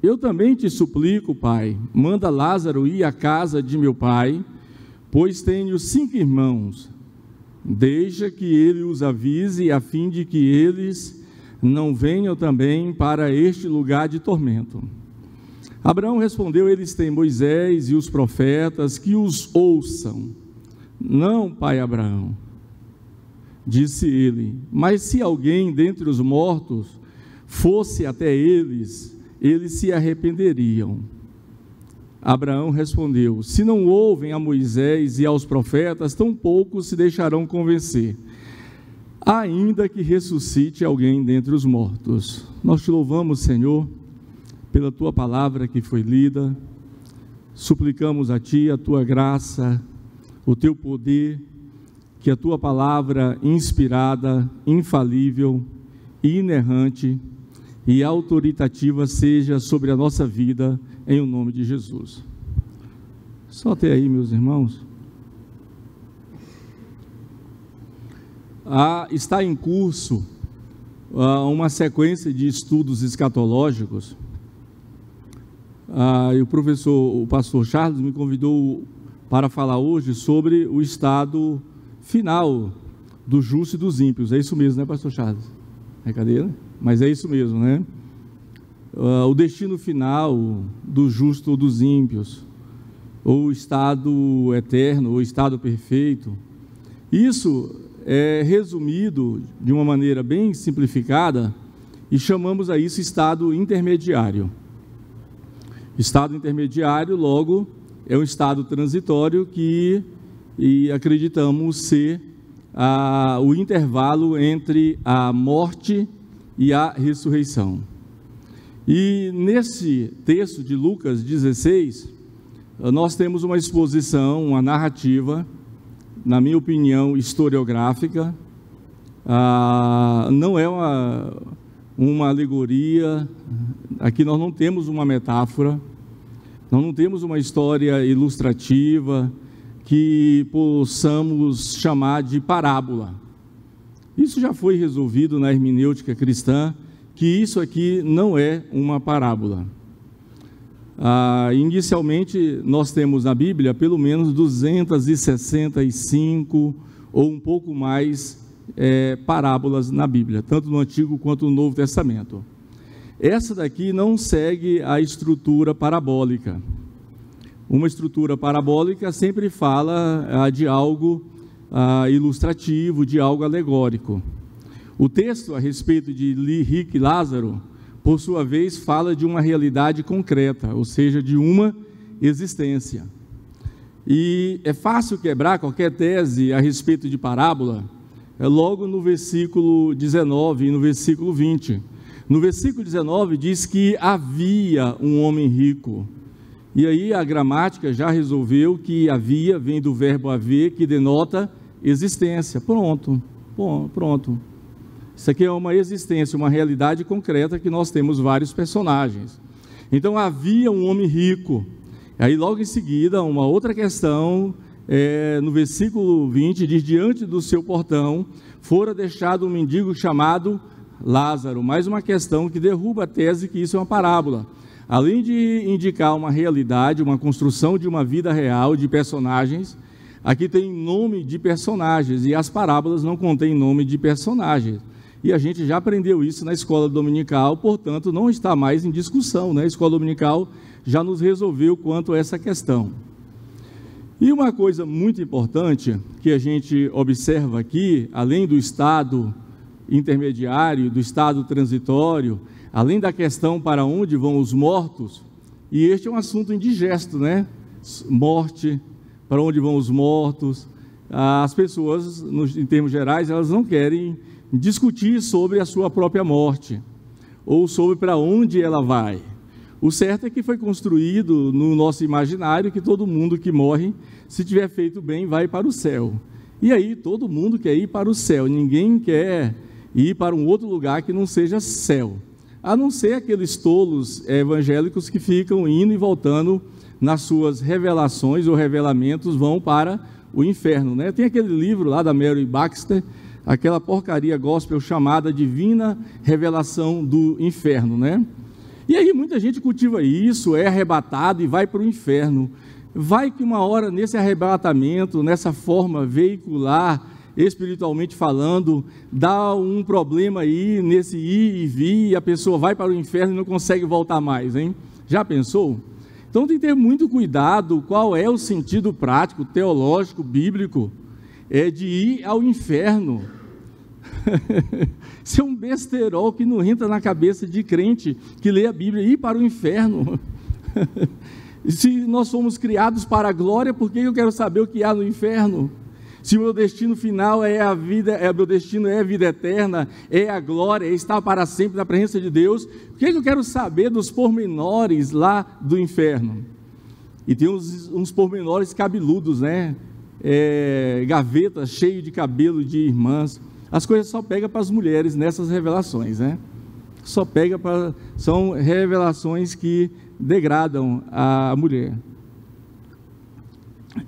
Eu também te suplico, pai, manda Lázaro ir à casa de meu pai, pois tenho 5 irmãos. Deixa que ele os avise, a fim de que eles não venham também para este lugar de tormento. Abraão respondeu: Eles têm Moisés e os profetas, que os ouçam. Não, pai Abraão, disse ele, mas se alguém dentre os mortos fosse até eles, eles se arrependeriam. Abraão respondeu: Se não ouvem a Moisés e aos profetas, tampouco se deixarão convencer, ainda que ressuscite alguém dentre os mortos. Nós te louvamos, Senhor, pela tua palavra que foi lida. Suplicamos a ti a tua graça, o teu poder, que a tua palavra inspirada, infalível, inerrante e autoritativa seja sobre a nossa vida, em o nome de Jesus. Solte aí, meus irmãos. Está em curso uma sequência de estudos escatológicos. E o pastor Charles me convidou para falar hoje sobre o estado final do justo e dos ímpios. É isso mesmo, né, pastor Charles? Brincadeira? Mas é isso mesmo, né? O destino final do justo ou dos ímpios, ou o estado eterno, ou o estado perfeito. Isso é resumido de uma maneira bem simplificada e chamamos a isso estado intermediário. Estado intermediário, logo, é um estado transitório que acreditamos ser o intervalo entre a morte e a ressurreição. E nesse texto de Lucas 16, nós temos uma exposição, uma narrativa, na minha opinião, historiográfica. Não é uma alegoria, aqui nós não temos uma metáfora, nós não temos uma história ilustrativa que possamos chamar de parábola. Isso já foi resolvido na hermenêutica cristã, que isso aqui não é uma parábola. Inicialmente, nós temos na Bíblia pelo menos 265 ou um pouco mais parábolas na Bíblia, tanto no Antigo quanto no Novo Testamento. Essa daqui não segue a estrutura parabólica. Uma estrutura parabólica sempre fala de algo ilustrativo, de algo alegórico. O texto a respeito de rico e Lázaro, por sua vez, fala de uma realidade concreta, ou seja, de uma existência. E é fácil quebrar qualquer tese a respeito de parábola, logo no versículo 19 e no versículo 20. No versículo 19 diz que havia um homem rico. E aí a gramática já resolveu que havia, vem do verbo haver, que denota existência. Pronto. Isso aqui é uma existência, uma realidade concreta que nós temos vários personagens. Então havia um homem rico. Aí logo em seguida, uma outra questão, no versículo 20, diz: diante do seu portão fora deixado um mendigo chamado Lázaro. Mais uma questão que derruba a tese que isso é uma parábola. Além de indicar uma realidade, uma construção de uma vida real, de personagens, aqui tem nome de personagens, e as parábolas não contêm nome de personagens. E a gente já aprendeu isso na escola dominical, portanto, não está mais em discussão, né? A escola dominical já nos resolveu quanto a essa questão. E uma coisa muito importante que a gente observa aqui, além do estado intermediário, do estado transitório, além da questão para onde vão os mortos, e este é um assunto indigesto, né? Morte, para onde vão os mortos. As pessoas, em termos gerais, elas não querem discutir sobre a sua própria morte, ou sobre para onde ela vai. O certo é que foi construído no nosso imaginário que todo mundo que morre, se tiver feito bem, vai para o céu. E aí todo mundo quer ir para o céu, ninguém quer ir para um outro lugar que não seja céu, a não ser aqueles tolos evangélicos que ficam indo e voltando nas suas revelações ou revelamentos, vão para o inferno, né? Tem aquele livro lá da Mary Baxter, aquela porcaria gospel chamada Divina Revelação do Inferno, né? E aí muita gente cultiva isso, é arrebatado e vai para o inferno. Vai que uma hora nesse arrebatamento, nessa forma veicular, espiritualmente falando, dá um problema aí, nesse ir e vir, e a pessoa vai para o inferno e não consegue voltar mais, hein? Já pensou? Então tem que ter muito cuidado qual é o sentido prático, teológico, bíblico, de ir ao inferno. Isso é um besterol que não entra na cabeça de crente que lê a Bíblia, ir para o inferno. Se nós fomos criados para a glória, por que eu quero saber o que há no inferno? Se o meu destino final é a vida, meu destino é a vida eterna, é a glória, é estar para sempre na presença de Deus, por que eu quero saber dos pormenores lá do inferno? E tem uns pormenores cabeludos, né? Gavetas cheias de cabelo de irmãs. As coisas só pegam para as mulheres nessas revelações, né? São revelações que degradam a mulher.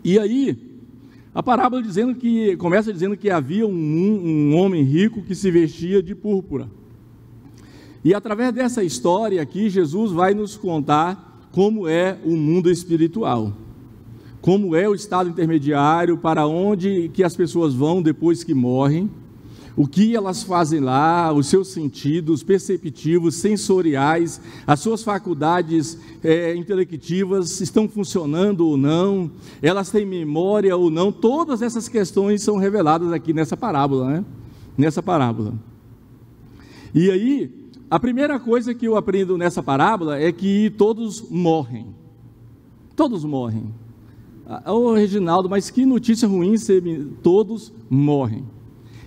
E aí, a parábola começa dizendo que havia um homem rico que se vestia de púrpura. E através dessa história aqui, Jesus vai nos contar como é o mundo espiritual, como é o estado intermediário, para onde que as pessoas vão depois que morrem, o que elas fazem lá, os seus sentidos perceptivos, sensoriais, as suas faculdades intelectivas estão funcionando ou não, elas têm memória ou não. Todas essas questões são reveladas aqui nessa parábola, né? Nessa parábola. E aí, a primeira coisa que eu aprendo nessa parábola é que todos morrem. Todos morrem. Ô Reginaldo, mas que notícia ruim, todos morrem.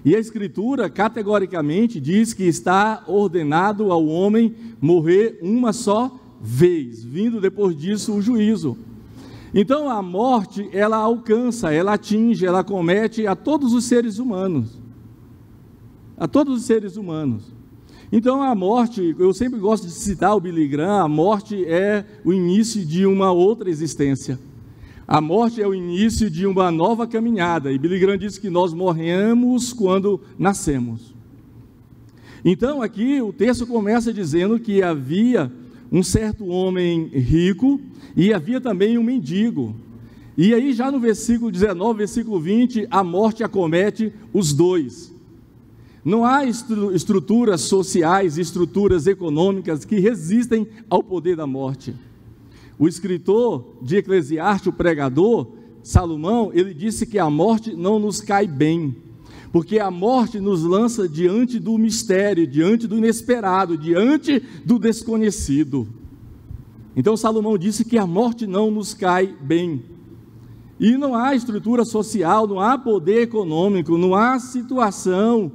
E a Escritura categoricamente diz que está ordenado ao homem morrer uma só vez, vindo depois disso o juízo. Então a morte, ela alcança, ela atinge, ela comete a todos os seres humanos. A todos os seres humanos. Então a morte, eu sempre gosto de citar o Billy Graham, a morte é o início de uma outra existência. A morte é o início de uma nova caminhada, e Billy Graham diz que nós morremos quando nascemos. Então aqui o texto começa dizendo que havia um certo homem rico e havia também um mendigo. E aí já no versículo 19, versículo 20, a morte acomete os dois. Não há estruturas sociais, estruturas econômicas que resistem ao poder da morte. O escritor de Eclesiastes, o pregador, Salomão, ele disse que a morte não nos cai bem, porque a morte nos lança diante do mistério, diante do inesperado, diante do desconhecido. Então Salomão disse que a morte não nos cai bem. E não há estrutura social, não há poder econômico, não há situação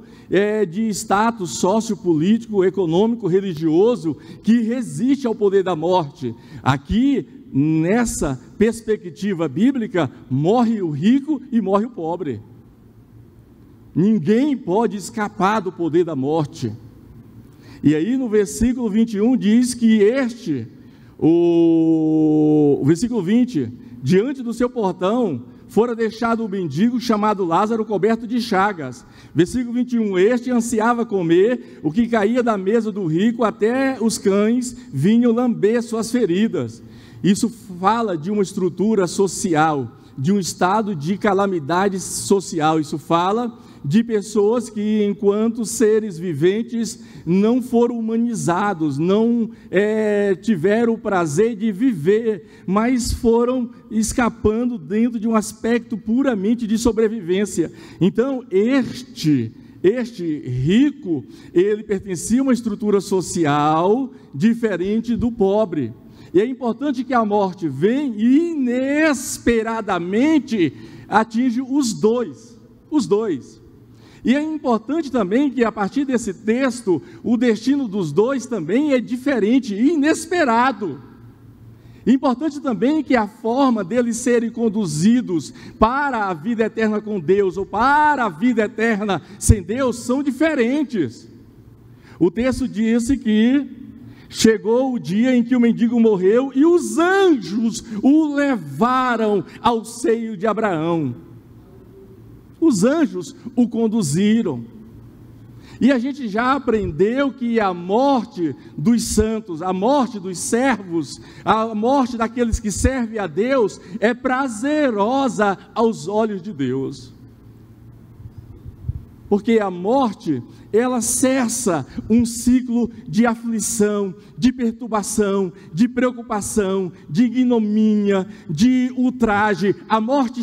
de status sociopolítico, econômico, religioso que resiste ao poder da morte. Aqui, nessa perspectiva bíblica, morre o rico e morre o pobre. Ninguém pode escapar do poder da morte. E aí no versículo 21 diz que o versículo 20, diante do seu portão fora deixado um mendigo chamado Lázaro, coberto de chagas. Versículo 21, este ansiava comer o que caía da mesa do rico, até os cães vinham lamber suas feridas. Isso fala de uma estrutura social, de um estado de calamidade social. Isso fala de pessoas que, enquanto seres viventes, não foram humanizados, não tiveram o prazer de viver, mas foram escapando dentro de um aspecto puramente de sobrevivência. Então, este rico, ele pertencia a uma estrutura social diferente do pobre. E é importante que a morte venha e inesperadamente atinge os dois. E é importante também que, a partir desse texto, o destino dos dois também é diferente e inesperado. Importante também que a forma deles serem conduzidos para a vida eterna com Deus ou para a vida eterna sem Deus são diferentes. O texto disse que chegou o dia em que o mendigo morreu e os anjos o levaram ao seio de Abraão. Os anjos o conduziram. E a gente já aprendeu que a morte dos santos, a morte dos servos, a morte daqueles que servem a Deus é prazerosa aos olhos de Deus. Porque a morte, ela cessa um ciclo de aflição, de perturbação, de preocupação, de ignomínia, de ultraje. A morte,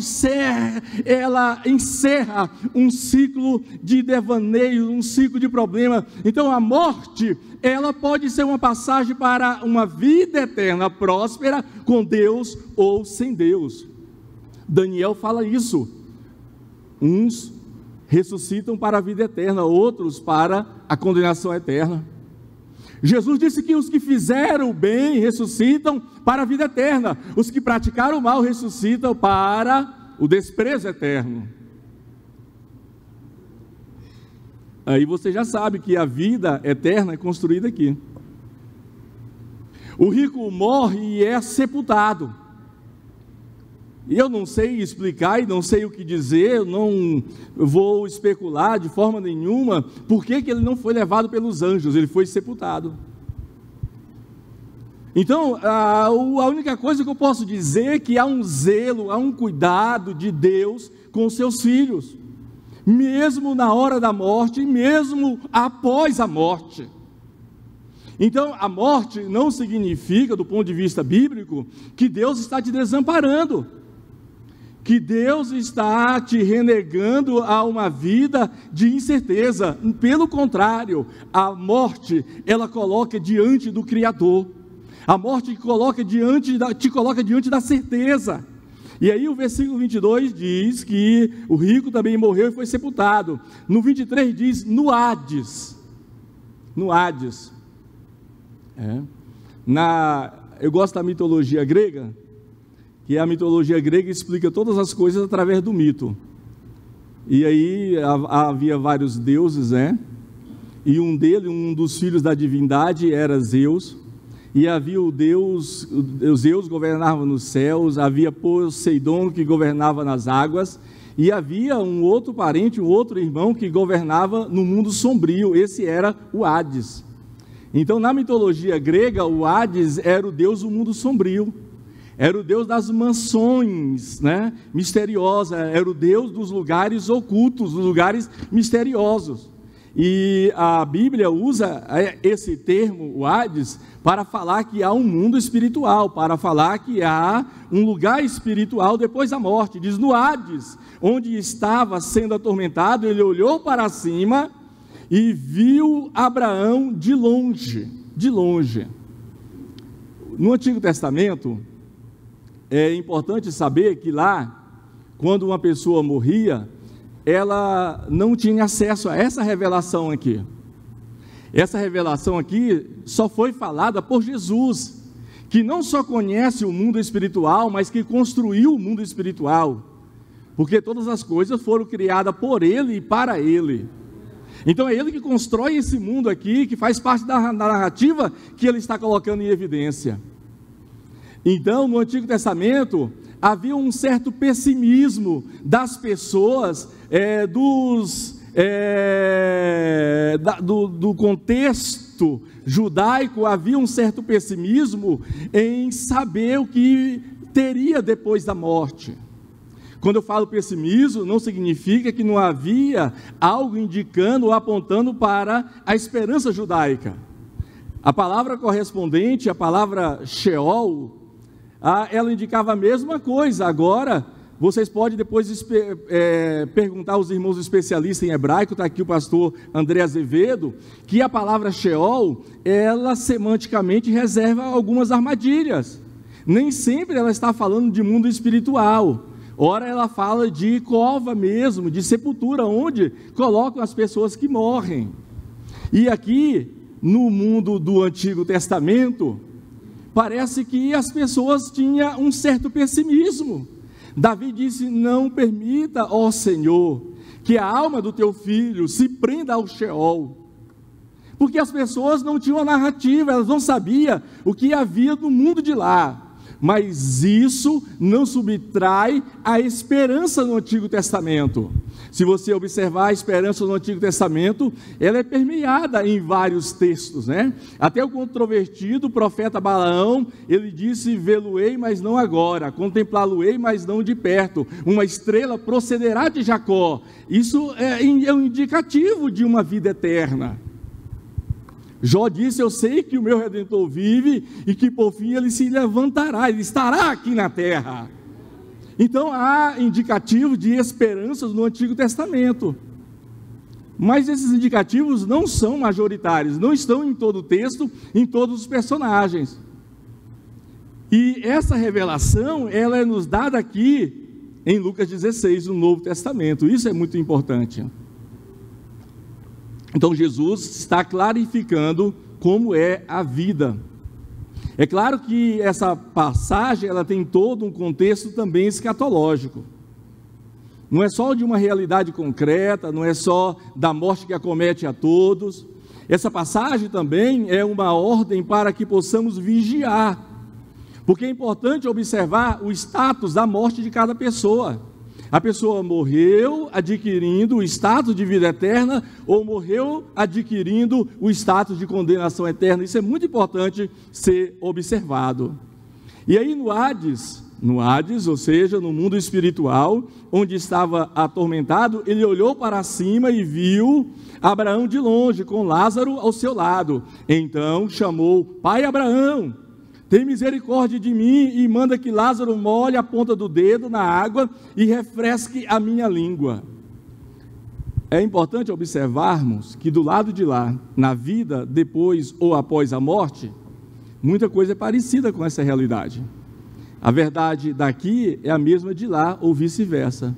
ela encerra um ciclo de devaneio, um ciclo de problema. Então a morte, ela pode ser uma passagem para uma vida eterna, próspera, com Deus ou sem Deus. Daniel fala isso. Uns ressuscitam para a vida eterna, outros para a condenação eterna. Jesus disse que os que fizeram o bem ressuscitam para a vida eterna, os que praticaram o mal ressuscitam para o desprezo eterno. Aí você já sabe que a vida eterna é construída aqui. O rico morre e é sepultado. E eu não sei explicar e não sei o que dizer, eu não vou especular de forma nenhuma por que ele não foi levado pelos anjos, ele foi sepultado. Então, a única coisa que eu posso dizer é que há um zelo, há um cuidado de Deus com os seus filhos, mesmo na hora da morte, mesmo após a morte. Então, a morte não significa, do ponto de vista bíblico, que Deus está te desamparando, que Deus está te renegando a uma vida de incerteza. Pelo contrário, a morte, ela coloca diante do Criador. A morte te coloca diante da certeza. E aí o versículo 22 diz que o rico também morreu e foi sepultado. No 23 diz, no Hades. No Hades. Eu gosto da mitologia grega, que a mitologia grega explica todas as coisas através do mito. E aí havia vários deuses, e um dos filhos da divindade era Zeus, e havia o Deus, os Zeus governavam nos céus, havia Poseidon que governava nas águas, e havia um outro parente, um outro irmão que governava no mundo sombrio, esse era o Hades. Então, na mitologia grega, o Hades era o deus do mundo sombrio, era o deus das mansões, né, misteriosas, era o deus dos lugares ocultos, dos lugares misteriosos. E a Bíblia usa esse termo, o Hades, para falar que há um mundo espiritual, para falar que há um lugar espiritual depois da morte. Diz: no Hades, onde estava sendo atormentado, ele olhou para cima e viu Abraão de longe, de longe. No Antigo Testamento, é importante saber que lá, quando uma pessoa morria, ela não tinha acesso a essa revelação aqui. Essa revelação aqui só foi falada por Jesus, que não só conhece o mundo espiritual, mas que construiu o mundo espiritual, porque todas as coisas foram criadas por Ele e para Ele. Então é Ele que constrói esse mundo aqui, que faz parte da narrativa que Ele está colocando em evidência. Então, no Antigo Testamento, havia um certo pessimismo das pessoas, do contexto judaico, havia um certo pessimismo em saber o que teria depois da morte. Quando eu falo pessimismo, não significa que não havia algo indicando ou apontando para a esperança judaica. A palavra correspondente, a palavra Sheol, ela indicava a mesma coisa. Agora, vocês podem depois perguntar aos irmãos especialistas em hebraico, está aqui o pastor André Azevedo, que a palavra Sheol, ela semanticamente reserva algumas armadilhas. Nem sempre ela está falando de mundo espiritual. Ora ela fala de cova mesmo, de sepultura, onde colocam as pessoas que morrem. E aqui, no mundo do Antigo Testamento, parece que as pessoas tinham um certo pessimismo. Davi disse: não permita, ó Senhor, que a alma do teu filho se prenda ao Sheol. Porque as pessoas não tinham narrativa, elas não sabiam o que havia no mundo de lá. Mas isso não subtrai a esperança no Antigo Testamento. Se você observar a esperança no Antigo Testamento, ela é permeada em vários textos, né? Até o controvertido profeta Balaão, ele disse: vê-lo-ei, mas não agora, contemplá-lo-ei, mas não de perto, uma estrela procederá de Jacó. Isso é um indicativo de uma vida eterna. Jó disse: eu sei que o meu Redentor vive e que por fim ele se levantará, ele estará aqui na terra. Então há indicativo de esperanças no Antigo Testamento, mas esses indicativos não são majoritários, não estão em todo o texto, em todos os personagens. E essa revelação, ela é nos dada aqui em Lucas 16, no Novo Testamento. Isso é muito importante. Então Jesus está clarificando como é a vida. É claro que essa passagem, ela tem todo um contexto também escatológico. Não é só de uma realidade concreta, não é só da morte que acomete a todos. Essa passagem também é uma ordem para que possamos vigiar. Porque é importante observar o status da morte de cada pessoa. A pessoa morreu adquirindo o status de vida eterna ou morreu adquirindo o status de condenação eterna. Isso é muito importante ser observado. E aí no Hades, ou seja, no mundo espiritual, onde estava atormentado, ele olhou para cima e viu Abraão de longe, com Lázaro ao seu lado. Então chamou: pai Abraão, tem misericórdia de mim e manda que Lázaro molhe a ponta do dedo na água e refresque a minha língua. É importante observarmos que do lado de lá, na vida depois ou após a morte, muita coisa é parecida com essa realidade. A verdade daqui é a mesma de lá ou vice-versa.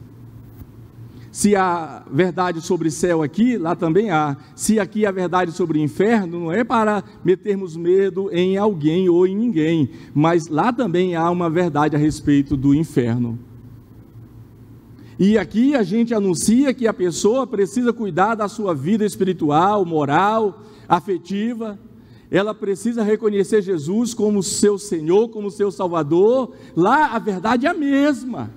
Se há verdade sobre céu aqui, lá também há. Se aqui há verdade sobre o inferno, não é para metermos medo em alguém ou em ninguém, mas lá também há uma verdade a respeito do inferno. E aqui a gente anuncia que a pessoa precisa cuidar da sua vida espiritual, moral, afetiva. ela precisa reconhecer Jesus como seu Senhor, como seu Salvador. Lá a verdade é a mesma.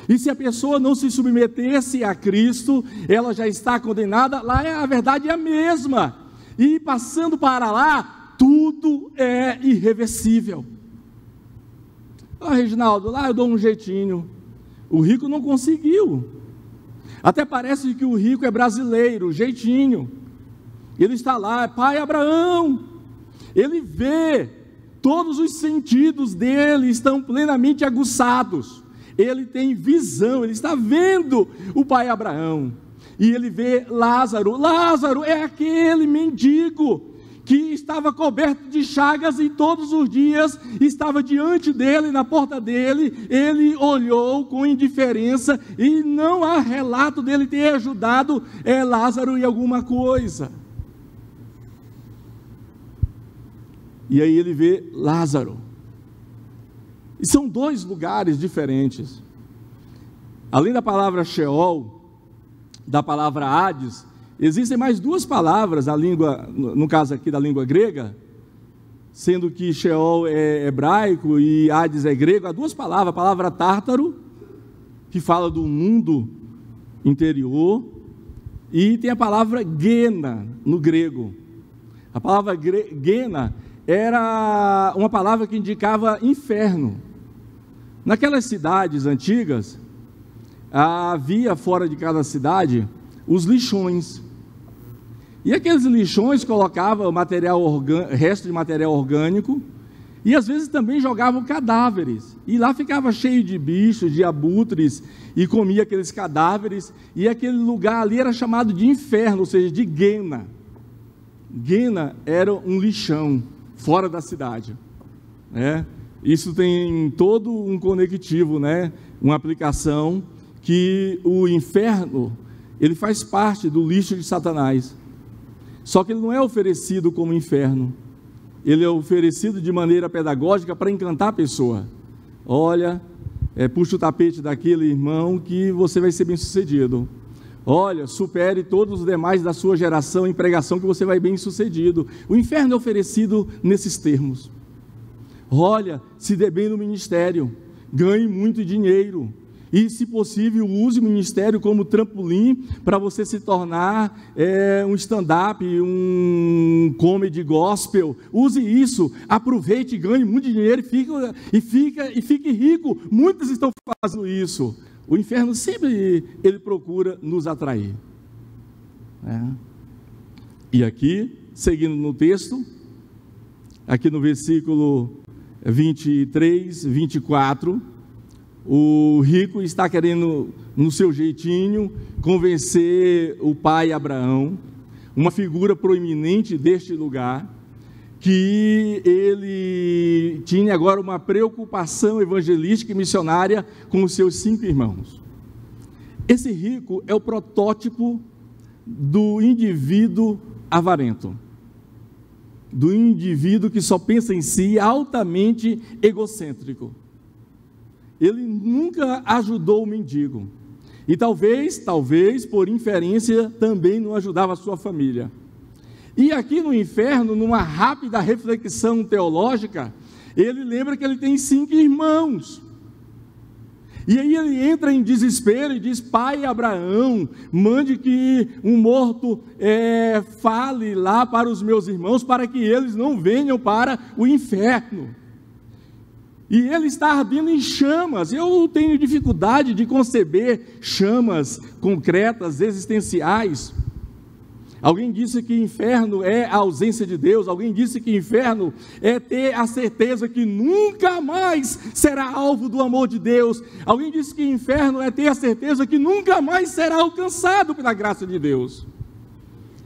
E se a pessoa não se submetesse a Cristo, ela já está condenada. Lá a verdade é a mesma. E passando para lá, tudo é irreversível. Reginaldo, lá eu dou um jeitinho. O rico não conseguiu. Até parece que o rico é brasileiro, jeitinho. Ele está lá, pai Abraão. Ele vê, todos os sentidos dele estão plenamente aguçados. Ele tem visão, ele está vendo o pai Abraão. E ele vê Lázaro. Lázaro é aquele mendigo que estava coberto de chagas e todos os dias estava diante dele, na porta dele. Ele olhou com indiferença e não há relato dele ter ajudado Lázaro em alguma coisa. E aí ele vê Lázaro. E são dois lugares diferentes. Além da palavra Sheol, da palavra Hades, existem mais duas palavras, a língua, no caso aqui da língua grega, sendo que Sheol é hebraico e Hades é grego. Há duas palavras, a palavra Tártaro, que fala do mundo interior, e tem a palavra Gena, no grego. A palavra Gena era uma palavra que indicava inferno. Naquelas cidades antigas, havia fora de cada cidade os lixões. E aqueles lixões colocavam resto de material orgânico, e às vezes também jogavam cadáveres. E lá ficava cheio de bichos, de abutres, e comia aqueles cadáveres, e aquele lugar ali era chamado de inferno, ou seja, de Gena. Gena era um lixão fora da cidade, né? Isso tem todo um conectivo, né? Uma aplicação que o inferno, ele faz parte do lixo de Satanás. Só que ele não é oferecido como inferno. Ele é oferecido de maneira pedagógica para encantar a pessoa. Olha, puxa o tapete daquele irmão que você vai ser bem sucedido. Olha, supere todos os demais da sua geração em pregação que você vai bem sucedido. O inferno é oferecido nesses termos. Olha, se dê bem no ministério, ganhe muito dinheiro. E, se possível, use o ministério como trampolim para você se tornar um stand-up, um comedy gospel. Use isso, aproveite, ganhe muito dinheiro e fique rico. Muitos estão fazendo isso. O inferno sempre ele procura nos atrair. E aqui, seguindo no texto, aqui no versículo 23, 24, o rico está querendo, no seu jeitinho, convencer o pai Abraão, uma figura proeminente deste lugar, que ele tinha agora uma preocupação evangelística e missionária com os seus 5 irmãos. Esse rico é o protótipo do indivíduo avarento, do indivíduo que só pensa em si, altamente egocêntrico. Ele nunca ajudou o mendigo, e talvez, por inferência, também não ajudava a sua família. E aqui no inferno, numa rápida reflexão teológica, ele lembra que ele tem 5 irmãos. E aí ele entra em desespero e diz: pai Abraão, mande que um morto fale lá para os meus irmãos, para que eles não venham para o inferno. E ele está ardendo em chamas. Eu tenho dificuldade de conceber chamas concretas, existenciais. Alguém disse que inferno é a ausência de Deus. Alguém disse que inferno é ter a certeza que nunca mais será alvo do amor de Deus. Alguém disse que inferno é ter a certeza que nunca mais será alcançado pela graça de Deus.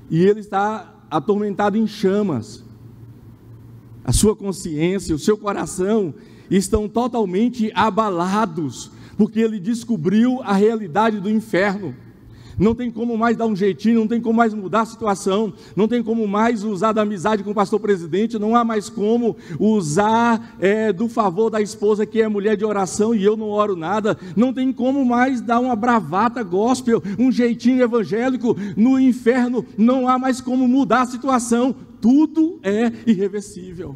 E ele está atormentado em chamas. A sua consciência, o seu coração estão totalmente abalados, porque ele descobriu a realidade do inferno. Não tem como mais dar um jeitinho, não tem como mais mudar a situação, não tem como mais usar da amizade com o pastor presidente, não há mais como usar do favor da esposa que é mulher de oração e eu não oro nada, não tem como mais dar uma bravata gospel, um jeitinho evangélico. No inferno não há mais como mudar a situação, tudo é irreversível.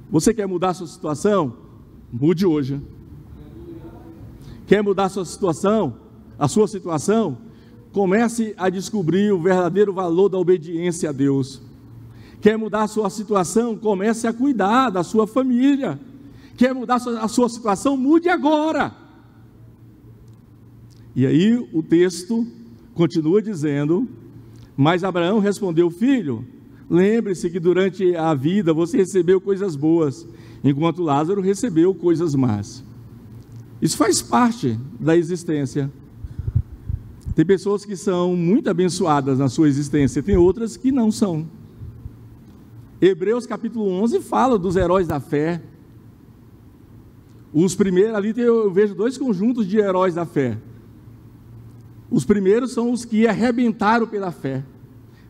Você quer mudar a sua situação? Mude hoje. Quer mudar a sua situação? Comece a descobrir o verdadeiro valor da obediência a Deus. Quer mudar a sua situação? Comece a cuidar da sua família. Quer mudar a sua situação? Mude agora. E aí o texto continua dizendo: mas Abraão respondeu: filho, lembre-se que durante a vida você recebeu coisas boas, enquanto Lázaro recebeu coisas más. Isso faz parte da existência. Tem pessoas que são muito abençoadas na sua existência, tem outras que não são. Hebreus capítulo 11 fala dos heróis da fé. Os primeiros, ali eu vejo dois conjuntos de heróis da fé. Os primeiros são os que arrebentaram pela fé,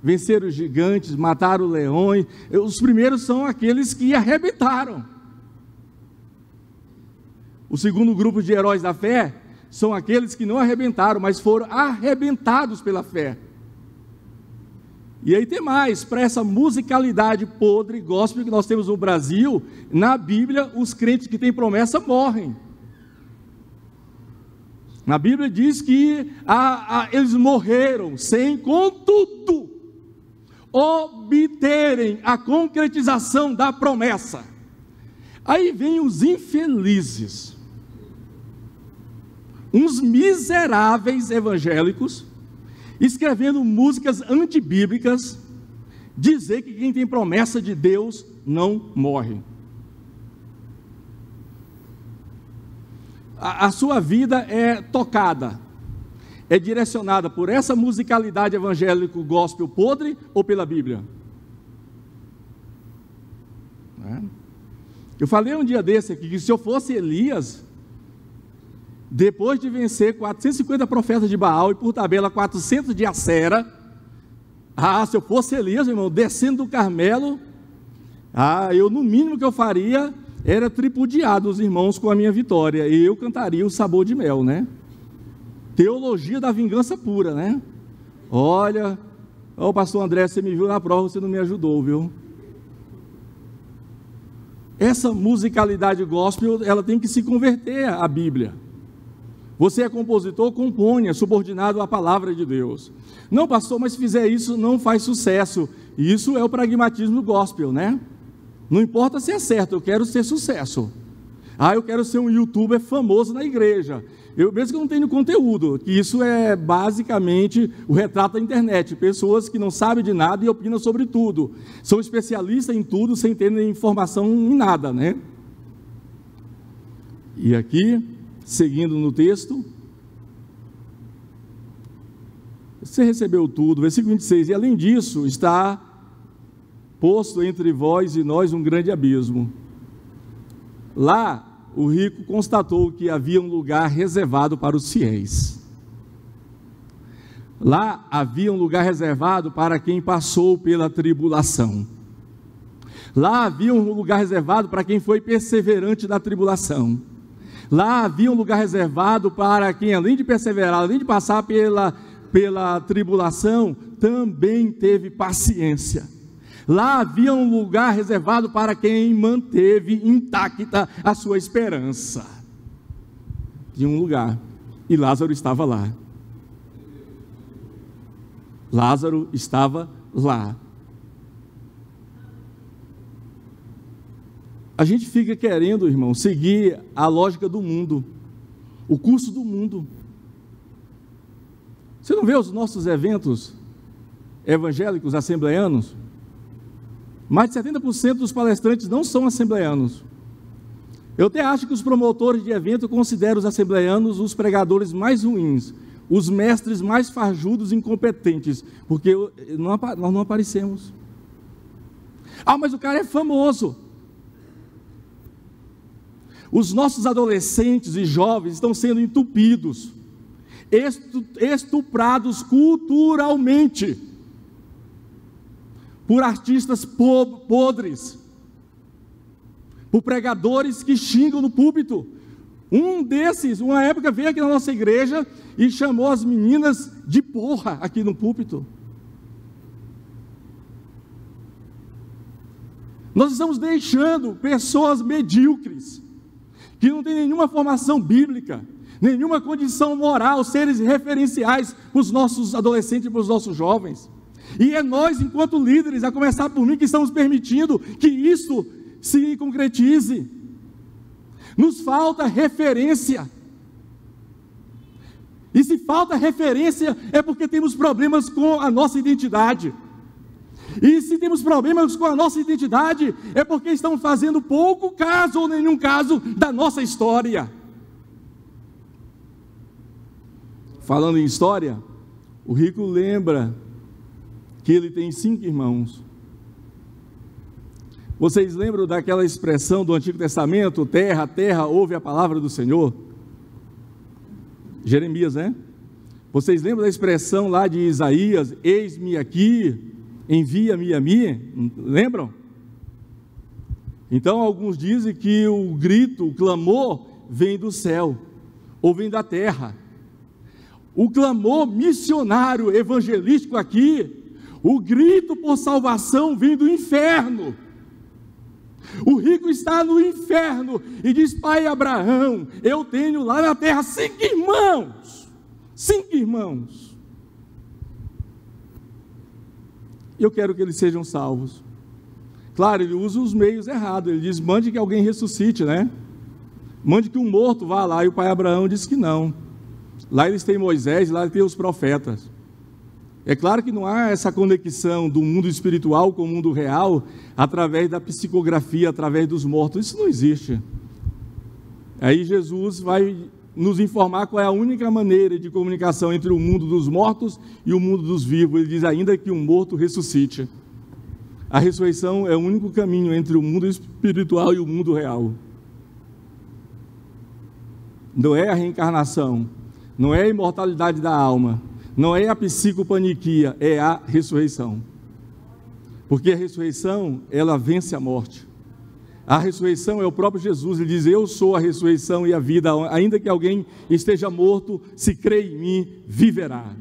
venceram os gigantes, mataram leões. Os primeiros são aqueles que arrebentaram. O segundo grupo de heróis da fé são aqueles que não arrebentaram, mas foram arrebentados pela fé. E aí tem mais, para essa musicalidade podre, gospel que nós temos no Brasil, na Bíblia, os crentes que têm promessa morrem. Na Bíblia diz que eles morreram sem, contudo, obterem a concretização da promessa. Aí vem os infelizes, uns miseráveis evangélicos, escrevendo músicas antibíblicas, dizer que quem tem promessa de Deus não morre. A sua vida é tocada, é direcionada por essa musicalidade evangélico gospel podre ou pela Bíblia? Eu falei um dia desse aqui, que se eu fosse Elias, depois de vencer 450 profetas de Baal e por tabela 400 de Acera, se eu fosse Elias, irmão, descendo do Carmelo, eu no mínimo que eu faria era tripudiar os irmãos com a minha vitória, e eu cantaria o sabor de mel, né? Teologia da vingança pura, né? Olha, pastor André, você me viu na prova, você não me ajudou, viu? Essa musicalidade gospel, ela tem que se converter à Bíblia. Você é compositor, componha, subordinado à palavra de Deus. Não, pastor, mas se fizer isso, não faz sucesso. Isso é o pragmatismo gospel, né? Não importa se é certo, eu quero ser sucesso. Eu quero ser um youtuber famoso na igreja. Mesmo que eu não tenho conteúdo, que isso é basicamente o retrato da internet. Pessoas que não sabem de nada e opinam sobre tudo. São especialistas em tudo, sem ter informação em nada, né? E aqui, seguindo no texto, você recebeu tudo, versículo 26, e além disso, está posto entre vós e nós um grande abismo. Lá, o rico constatou que havia um lugar reservado para os fiéis. Lá havia um lugar reservado para quem passou pela tribulação. Lá havia um lugar reservado para quem foi perseverante na tribulação. Lá havia um lugar reservado para quem, além de perseverar, além de passar pela tribulação, também teve paciência. Lá havia um lugar reservado para quem manteve intacta a sua esperança. Tinha um lugar, e Lázaro estava lá. Lázaro estava lá. A gente fica querendo, irmão, seguir a lógica do mundo, o curso do mundo. Você não vê os nossos eventos evangélicos assembleanos? Mais de 70% dos palestrantes não são assembleanos. Eu até acho que os promotores de evento consideram os assembleanos os pregadores mais ruins, os mestres mais fajudos e incompetentes, porque nós não aparecemos. Mas o cara é famoso. Os nossos adolescentes e jovens estão sendo entupidos, estuprados culturalmente, por artistas podres, por pregadores que xingam no púlpito. Um desses, uma época, veio aqui na nossa igreja e chamou as meninas de porra aqui no púlpito. Nós estamos deixando pessoas medíocres, que não têm nenhuma formação bíblica, nenhuma condição moral, seres referenciais para os nossos adolescentes e para os nossos jovens. E é nós, enquanto líderes, a começar por mim, que estamos permitindo que isso se concretize. Nos falta referência. E se falta referência, é porque temos problemas com a nossa identidade. E se temos problemas com a nossa identidade, é porque estamos fazendo pouco caso ou nenhum caso da nossa história. Falando em história, o rico lembra que ele tem 5 irmãos. Vocês lembram daquela expressão do Antigo Testamento, terra, terra, ouve a palavra do Senhor? Jeremias, né? Vocês lembram da expressão lá de Isaías, eis-me aqui, envia-me a mim? Lembram? Então alguns dizem que o grito, o clamor vem do céu, ou vem da terra. O clamor missionário, evangelístico aqui, o grito por salvação vem do inferno. O rico está no inferno e diz: pai Abraão, eu tenho lá na terra 5 irmãos. 5 irmãos. Eu quero que eles sejam salvos. Claro, ele usa os meios errados. Ele diz: mande que alguém ressuscite, né? Mande que um morto vá lá. E o pai Abraão diz que não. Lá eles têm Moisés, lá eles têm os profetas. É claro que não há essa conexão do mundo espiritual com o mundo real através da psicografia, através dos mortos. Isso não existe. Aí Jesus vai nos informar qual é a única maneira de comunicação entre o mundo dos mortos e o mundo dos vivos. Ele diz: ainda que um morto ressuscite. A ressurreição é o único caminho entre o mundo espiritual e o mundo real. Não é a reencarnação, não é a imortalidade da alma, não é a psicopaniquia, é a ressurreição. Porque a ressurreição, ela vence a morte. A ressurreição é o próprio Jesus. Ele diz: eu sou a ressurreição e a vida, ainda que alguém esteja morto, se crê em mim, viverá.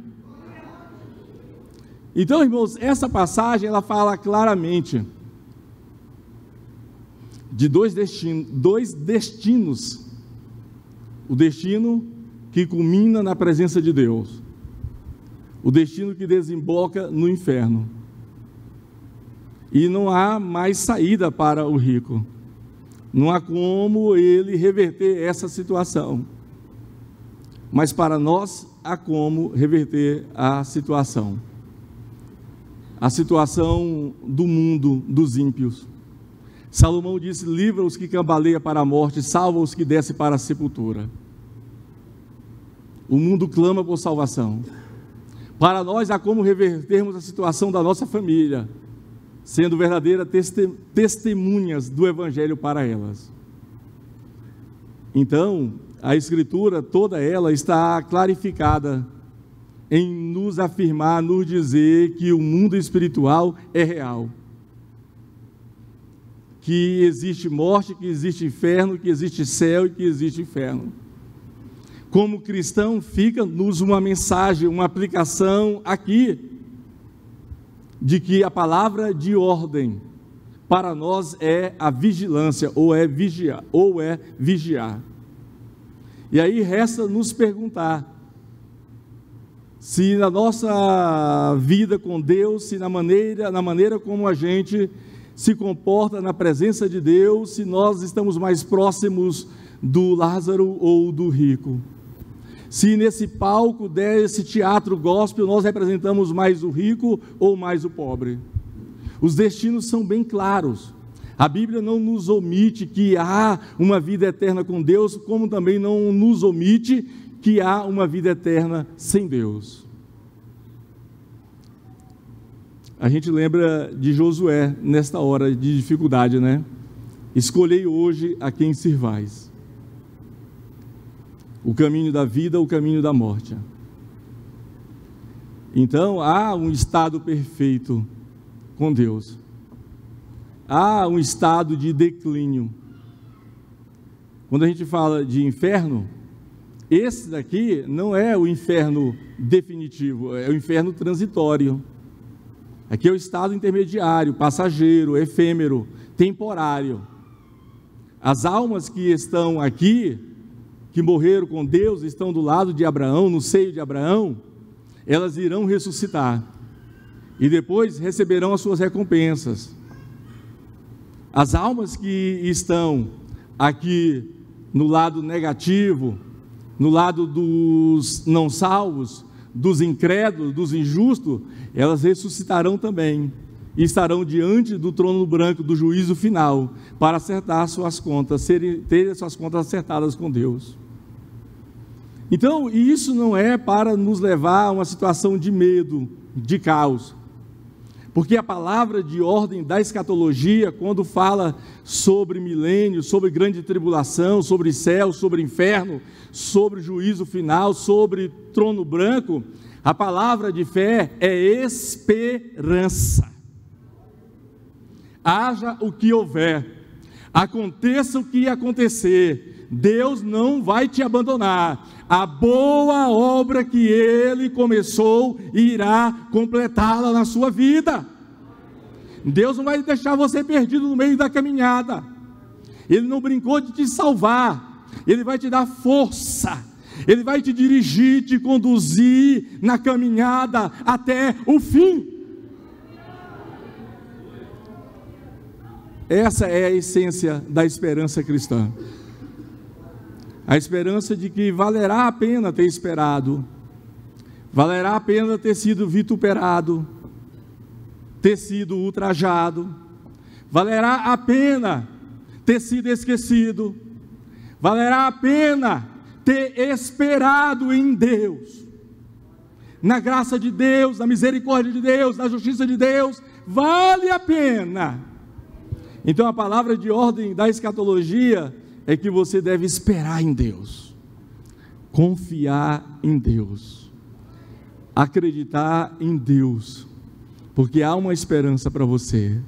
Então, irmãos, essa passagem, ela fala claramente de dois destinos. O destino que culmina na presença de Deus, o destino que desemboca no inferno. E não há mais saída para o rico, não há como ele reverter essa situação, mas para nós há como reverter a situação do mundo dos ímpios. Salomão disse: livra os que cambaleiam para a morte, salva os que descem para a sepultura. O mundo clama por salvação. Para nós há como revertermos a situação da nossa família, sendo verdadeiras testemunhas do Evangelho para elas. Então, a Escritura, toda ela está clarificada em nos afirmar, nos dizer que o mundo espiritual é real, que existe morte, que existe inferno, que existe céu e que existe inferno. Como cristão, fica-nos uma mensagem, uma aplicação aqui, de que a palavra de ordem para nós é a vigilância, ou é vigiar. E aí resta nos perguntar se na nossa vida com Deus, se na maneira como a gente se comporta na presença de Deus, se nós estamos mais próximos do Lázaro ou do rico. Se nesse palco desse teatro gospel nós representamos mais o rico ou mais o pobre. Os destinos são bem claros. A Bíblia não nos omite que há uma vida eterna com Deus, como também não nos omite que há uma vida eterna sem Deus. A gente lembra de Josué nesta hora de dificuldade, né? Escolhei hoje a quem sirvais. O caminho da vida, o caminho da morte. Então, há um estado perfeito com Deus. Há um estado de declínio. Quando a gente fala de inferno, esse daqui não é o inferno definitivo, é o inferno transitório. Aqui é o estado intermediário, passageiro, efêmero, temporário. As almas que estão aqui, que morreram com Deus, estão do lado de Abraão, no seio de Abraão, elas irão ressuscitar e depois receberão as suas recompensas. As almas que estão aqui no lado negativo, no lado dos não salvos, dos incrédulos, dos injustos, elas ressuscitarão também e estarão diante do trono branco do juízo final para acertar suas contas, terem suas contas acertadas com Deus. Então, isso não é para nos levar a uma situação de medo, de caos, porque a palavra de ordem da escatologia, quando fala sobre milênio, sobre grande tribulação, sobre céu, sobre inferno, sobre juízo final, sobre trono branco, a palavra de fé é esperança. Haja o que houver, aconteça o que acontecer, Deus não vai te abandonar. A boa obra que Ele começou, irá completá-la na sua vida. Deus não vai deixar você perdido no meio da caminhada. Ele não brincou de te salvar. Ele vai te dar força. Ele vai te dirigir, te conduzir na caminhada até o fim. Essa é a essência da esperança cristã. A esperança de que valerá a pena ter esperado, valerá a pena ter sido vituperado, ter sido ultrajado, valerá a pena ter sido esquecido, valerá a pena ter esperado em Deus, na graça de Deus, na misericórdia de Deus, na justiça de Deus, vale a pena. Então a palavra de ordem da escatologia é que você deve esperar em Deus, confiar em Deus, acreditar em Deus, porque há uma esperança para você,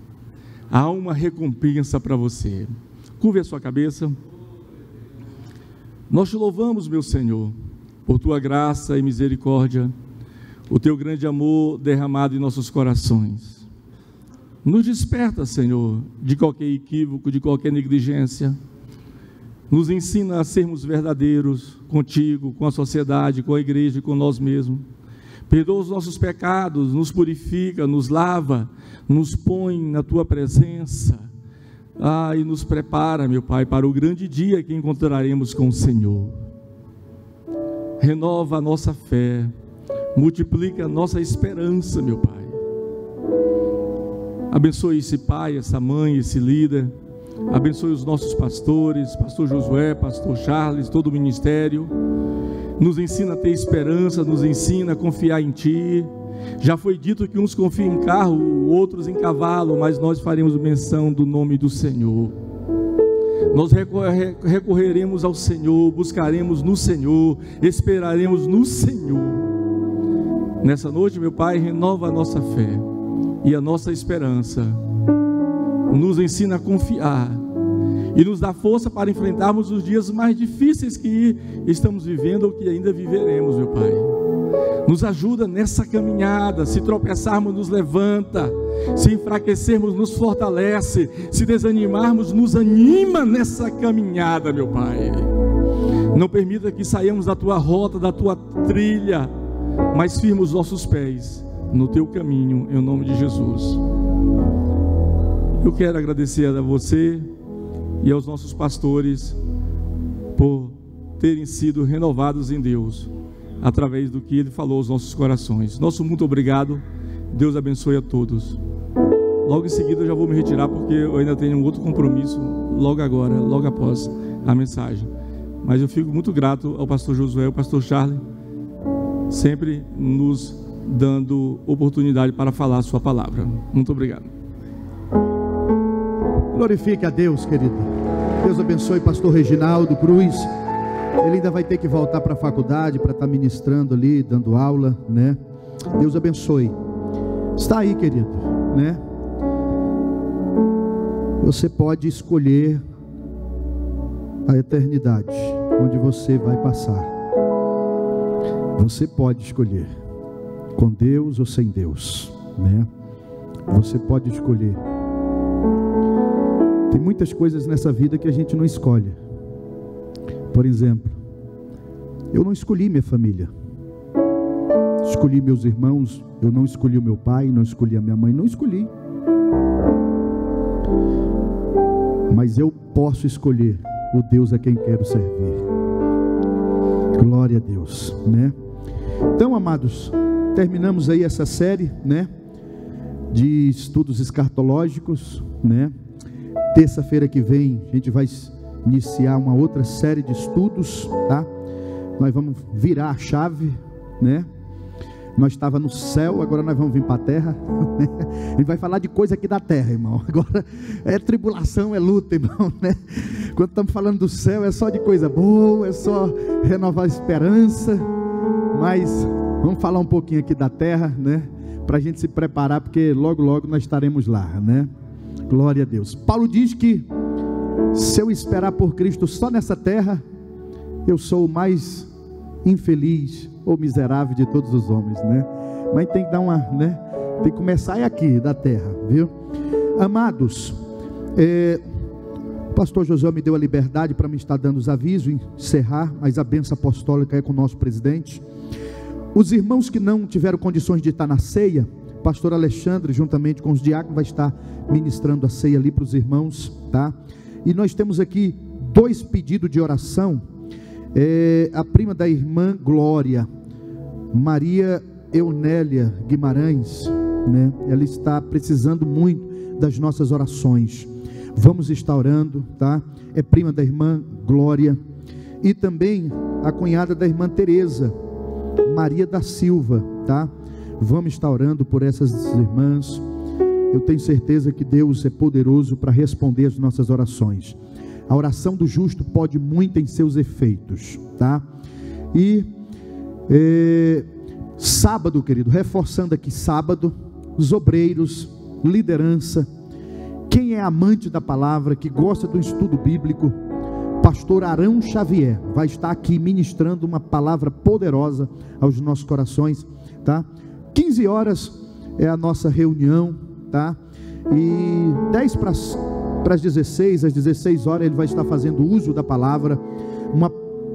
há uma recompensa para você. Curve a sua cabeça. Nós te louvamos, meu Senhor, por tua graça e misericórdia, o teu grande amor derramado em nossos corações. Nos desperta, Senhor, de qualquer equívoco, de qualquer negligência. Nos ensina a sermos verdadeiros contigo, com a sociedade, com a igreja e com nós mesmos. Perdoa os nossos pecados, nos purifica, nos lava, nos põe na tua presença. E nos prepara, meu Pai, para o grande dia que encontraremos com o Senhor. Renova a nossa fé, multiplica a nossa esperança, meu Pai. Abençoe esse pai, essa mãe, esse líder. Abençoe os nossos pastores, pastor Josué, pastor Charles, todo o ministério. Nos ensina a ter esperança, nos ensina a confiar em Ti. Já foi dito que uns confiam em carro, outros em cavalo, mas nós faremos menção do nome do Senhor. Nós recorreremos ao Senhor, buscaremos no Senhor, esperaremos no Senhor. Nessa noite, meu Pai, renova a nossa fé e a nossa esperança. Nos ensina a confiar e nos dá força para enfrentarmos os dias mais difíceis que estamos vivendo ou que ainda viveremos, meu Pai. Nos ajuda nessa caminhada. Se tropeçarmos, nos levanta. Se enfraquecermos, nos fortalece. Se desanimarmos, nos anima nessa caminhada, meu Pai. Não permita que saiamos da tua rota, da tua trilha, mas firma os nossos pés no teu caminho, em nome de Jesus. Eu quero agradecer a você e aos nossos pastores por terem sido renovados em Deus, através do que Ele falou aos nossos corações. Nosso muito obrigado. Deus abençoe a todos. Logo em seguida eu já vou me retirar, porque eu ainda tenho um outro compromisso logo agora, logo após a mensagem. Mas eu fico muito grato ao pastor Josué e ao pastor Charles, sempre nos dando oportunidade para falar a sua palavra. Muito obrigado. Glorifique a Deus, querido. Deus abençoe o pastor Reginaldo Cruz. Ele ainda vai ter que voltar para a faculdade para estar ministrando ali, dando aula, né? Deus abençoe. Está aí, querido, né? Você pode escolher a eternidade, onde você vai passar. Você pode escolher, com Deus ou sem Deus, né? Você pode escolher. Tem muitas coisas nessa vida que a gente não escolhe. Por exemplo, eu não escolhi minha família, escolhi meus irmãos, eu não escolhi o meu pai, não escolhi a minha mãe, não escolhi. Mas eu posso escolher o Deus a quem quero servir. Glória a Deus, né? Então, amados, terminamos aí essa série, né, de estudos escatológicos, né? Terça-feira que vem a gente vai iniciar uma outra série de estudos, tá? Nós vamos virar a chave, né? Nós estávamos no céu, agora nós vamos vir para a terra. A gente vai falar de coisa aqui da terra, irmão. Agora é tribulação, é luta, irmão, né? Quando estamos falando do céu, é só de coisa boa, é só renovar a esperança. Mas vamos falar um pouquinho aqui da terra, né? Para a gente se preparar, porque logo, logo nós estaremos lá, né? Glória a Deus. Paulo diz que se eu esperar por Cristo só nessa terra, eu sou o mais infeliz ou miserável de todos os homens, né? Mas tem que dar uma, né? Tem que começar aqui da terra, viu? Amados, o pastor Josué me deu a liberdade para me estar dando os avisos, encerrar, mas a bênção apostólica é com o nosso presidente. Os irmãos que não tiveram condições de estar na ceia, pastor Alexandre, juntamente com os diáconos, vai estar ministrando a ceia ali para os irmãos, tá? E nós temos aqui 2 pedidos de oração. A prima da irmã Glória, Maria Eunélia Guimarães, né? Ela está precisando muito das nossas orações. Vamos estar orando, tá? É prima da irmã Glória. E também a cunhada da irmã Tereza, Maria da Silva, tá? Vamos estar orando por essas irmãs. Eu tenho certeza que Deus é poderoso para responder as nossas orações. A oração do justo pode muito em seus efeitos, tá? E sábado, querido, reforçando aqui, sábado, os obreiros, liderança, quem é amante da palavra, que gosta do estudo bíblico, pastor Arão Xavier vai estar aqui ministrando uma palavra poderosa aos nossos corações, tá? 15 horas é a nossa reunião, tá? E 10 para às 16, às 16 horas ele vai estar fazendo uso da palavra, uma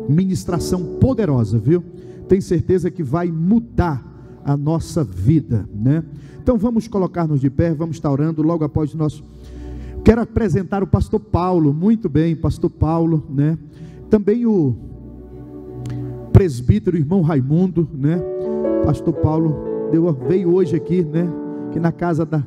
ministração poderosa, viu? Tem certeza que vai mudar a nossa vida, né? Então vamos colocar-nos de pé, vamos estar orando logo após o nosso... Quero apresentar o pastor Paulo, muito bem, pastor Paulo, né? Também o presbítero, irmão Raimundo, né? Pastor Paulo veio hoje aqui, né? Que na casa da...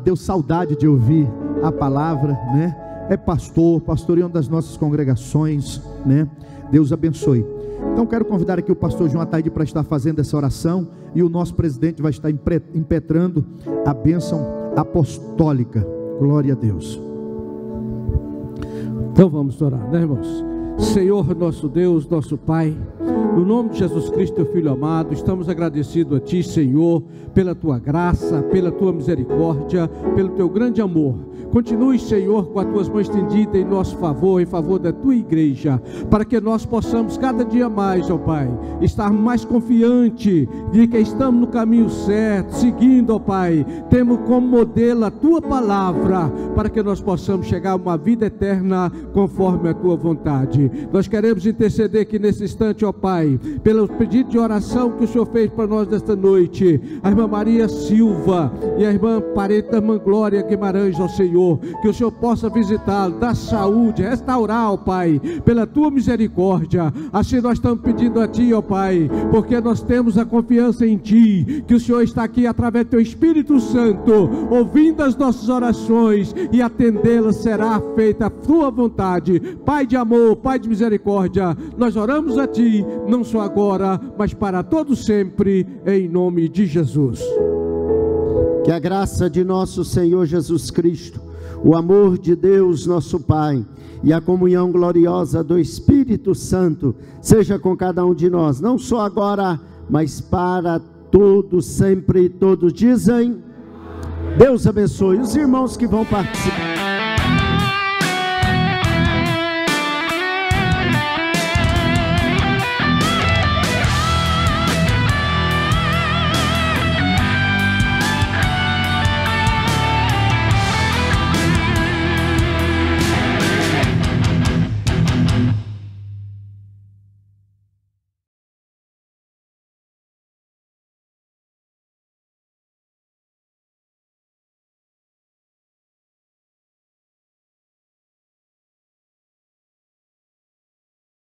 deu saudade de ouvir a palavra, né? É pastoreio uma das nossas congregações, né? Deus abençoe. Então quero convidar aqui o pastor João Ataíde para estar fazendo essa oração, e o nosso presidente vai estar impetrando a bênção apostólica. Glória a Deus. Então vamos orar, né, irmãos? Senhor nosso Deus, nosso Pai, no nome de Jesus Cristo, teu Filho amado, estamos agradecidos a Ti, Senhor, pela Tua graça, pela Tua misericórdia, pelo Teu grande amor. Continue, Senhor, com as Tuas mãos estendidas em nosso favor, em favor da Tua igreja, para que nós possamos cada dia mais, ó Pai, estar mais confiante de que estamos no caminho certo, seguindo, ó Pai, temos como modelo a Tua palavra, para que nós possamos chegar a uma vida eterna conforme a Tua vontade. Nós queremos interceder aqui nesse instante, ó Pai, pelo pedido de oração que o Senhor fez para nós nesta noite, a irmã Maria Silva e a irmã parente da irmã Glória Guimarães, ó Senhor, que o Senhor possa visitá-lo, dar saúde, restaurar, ó Pai, pela Tua misericórdia. Assim nós estamos pedindo a Ti, ó Pai, porque nós temos a confiança em Ti, que o Senhor está aqui através do Teu Espírito Santo, ouvindo as nossas orações, e atendê-las será feita a Tua vontade. Pai de amor, Pai de misericórdia, nós oramos a Ti, não só agora, mas para todo sempre, em nome de Jesus. Que a graça de nosso Senhor Jesus Cristo, o amor de Deus nosso Pai e a comunhão gloriosa do Espírito Santo seja com cada um de nós, não só agora, mas para todos sempre. Todos dizem: Deus abençoe. Os irmãos que vão participar.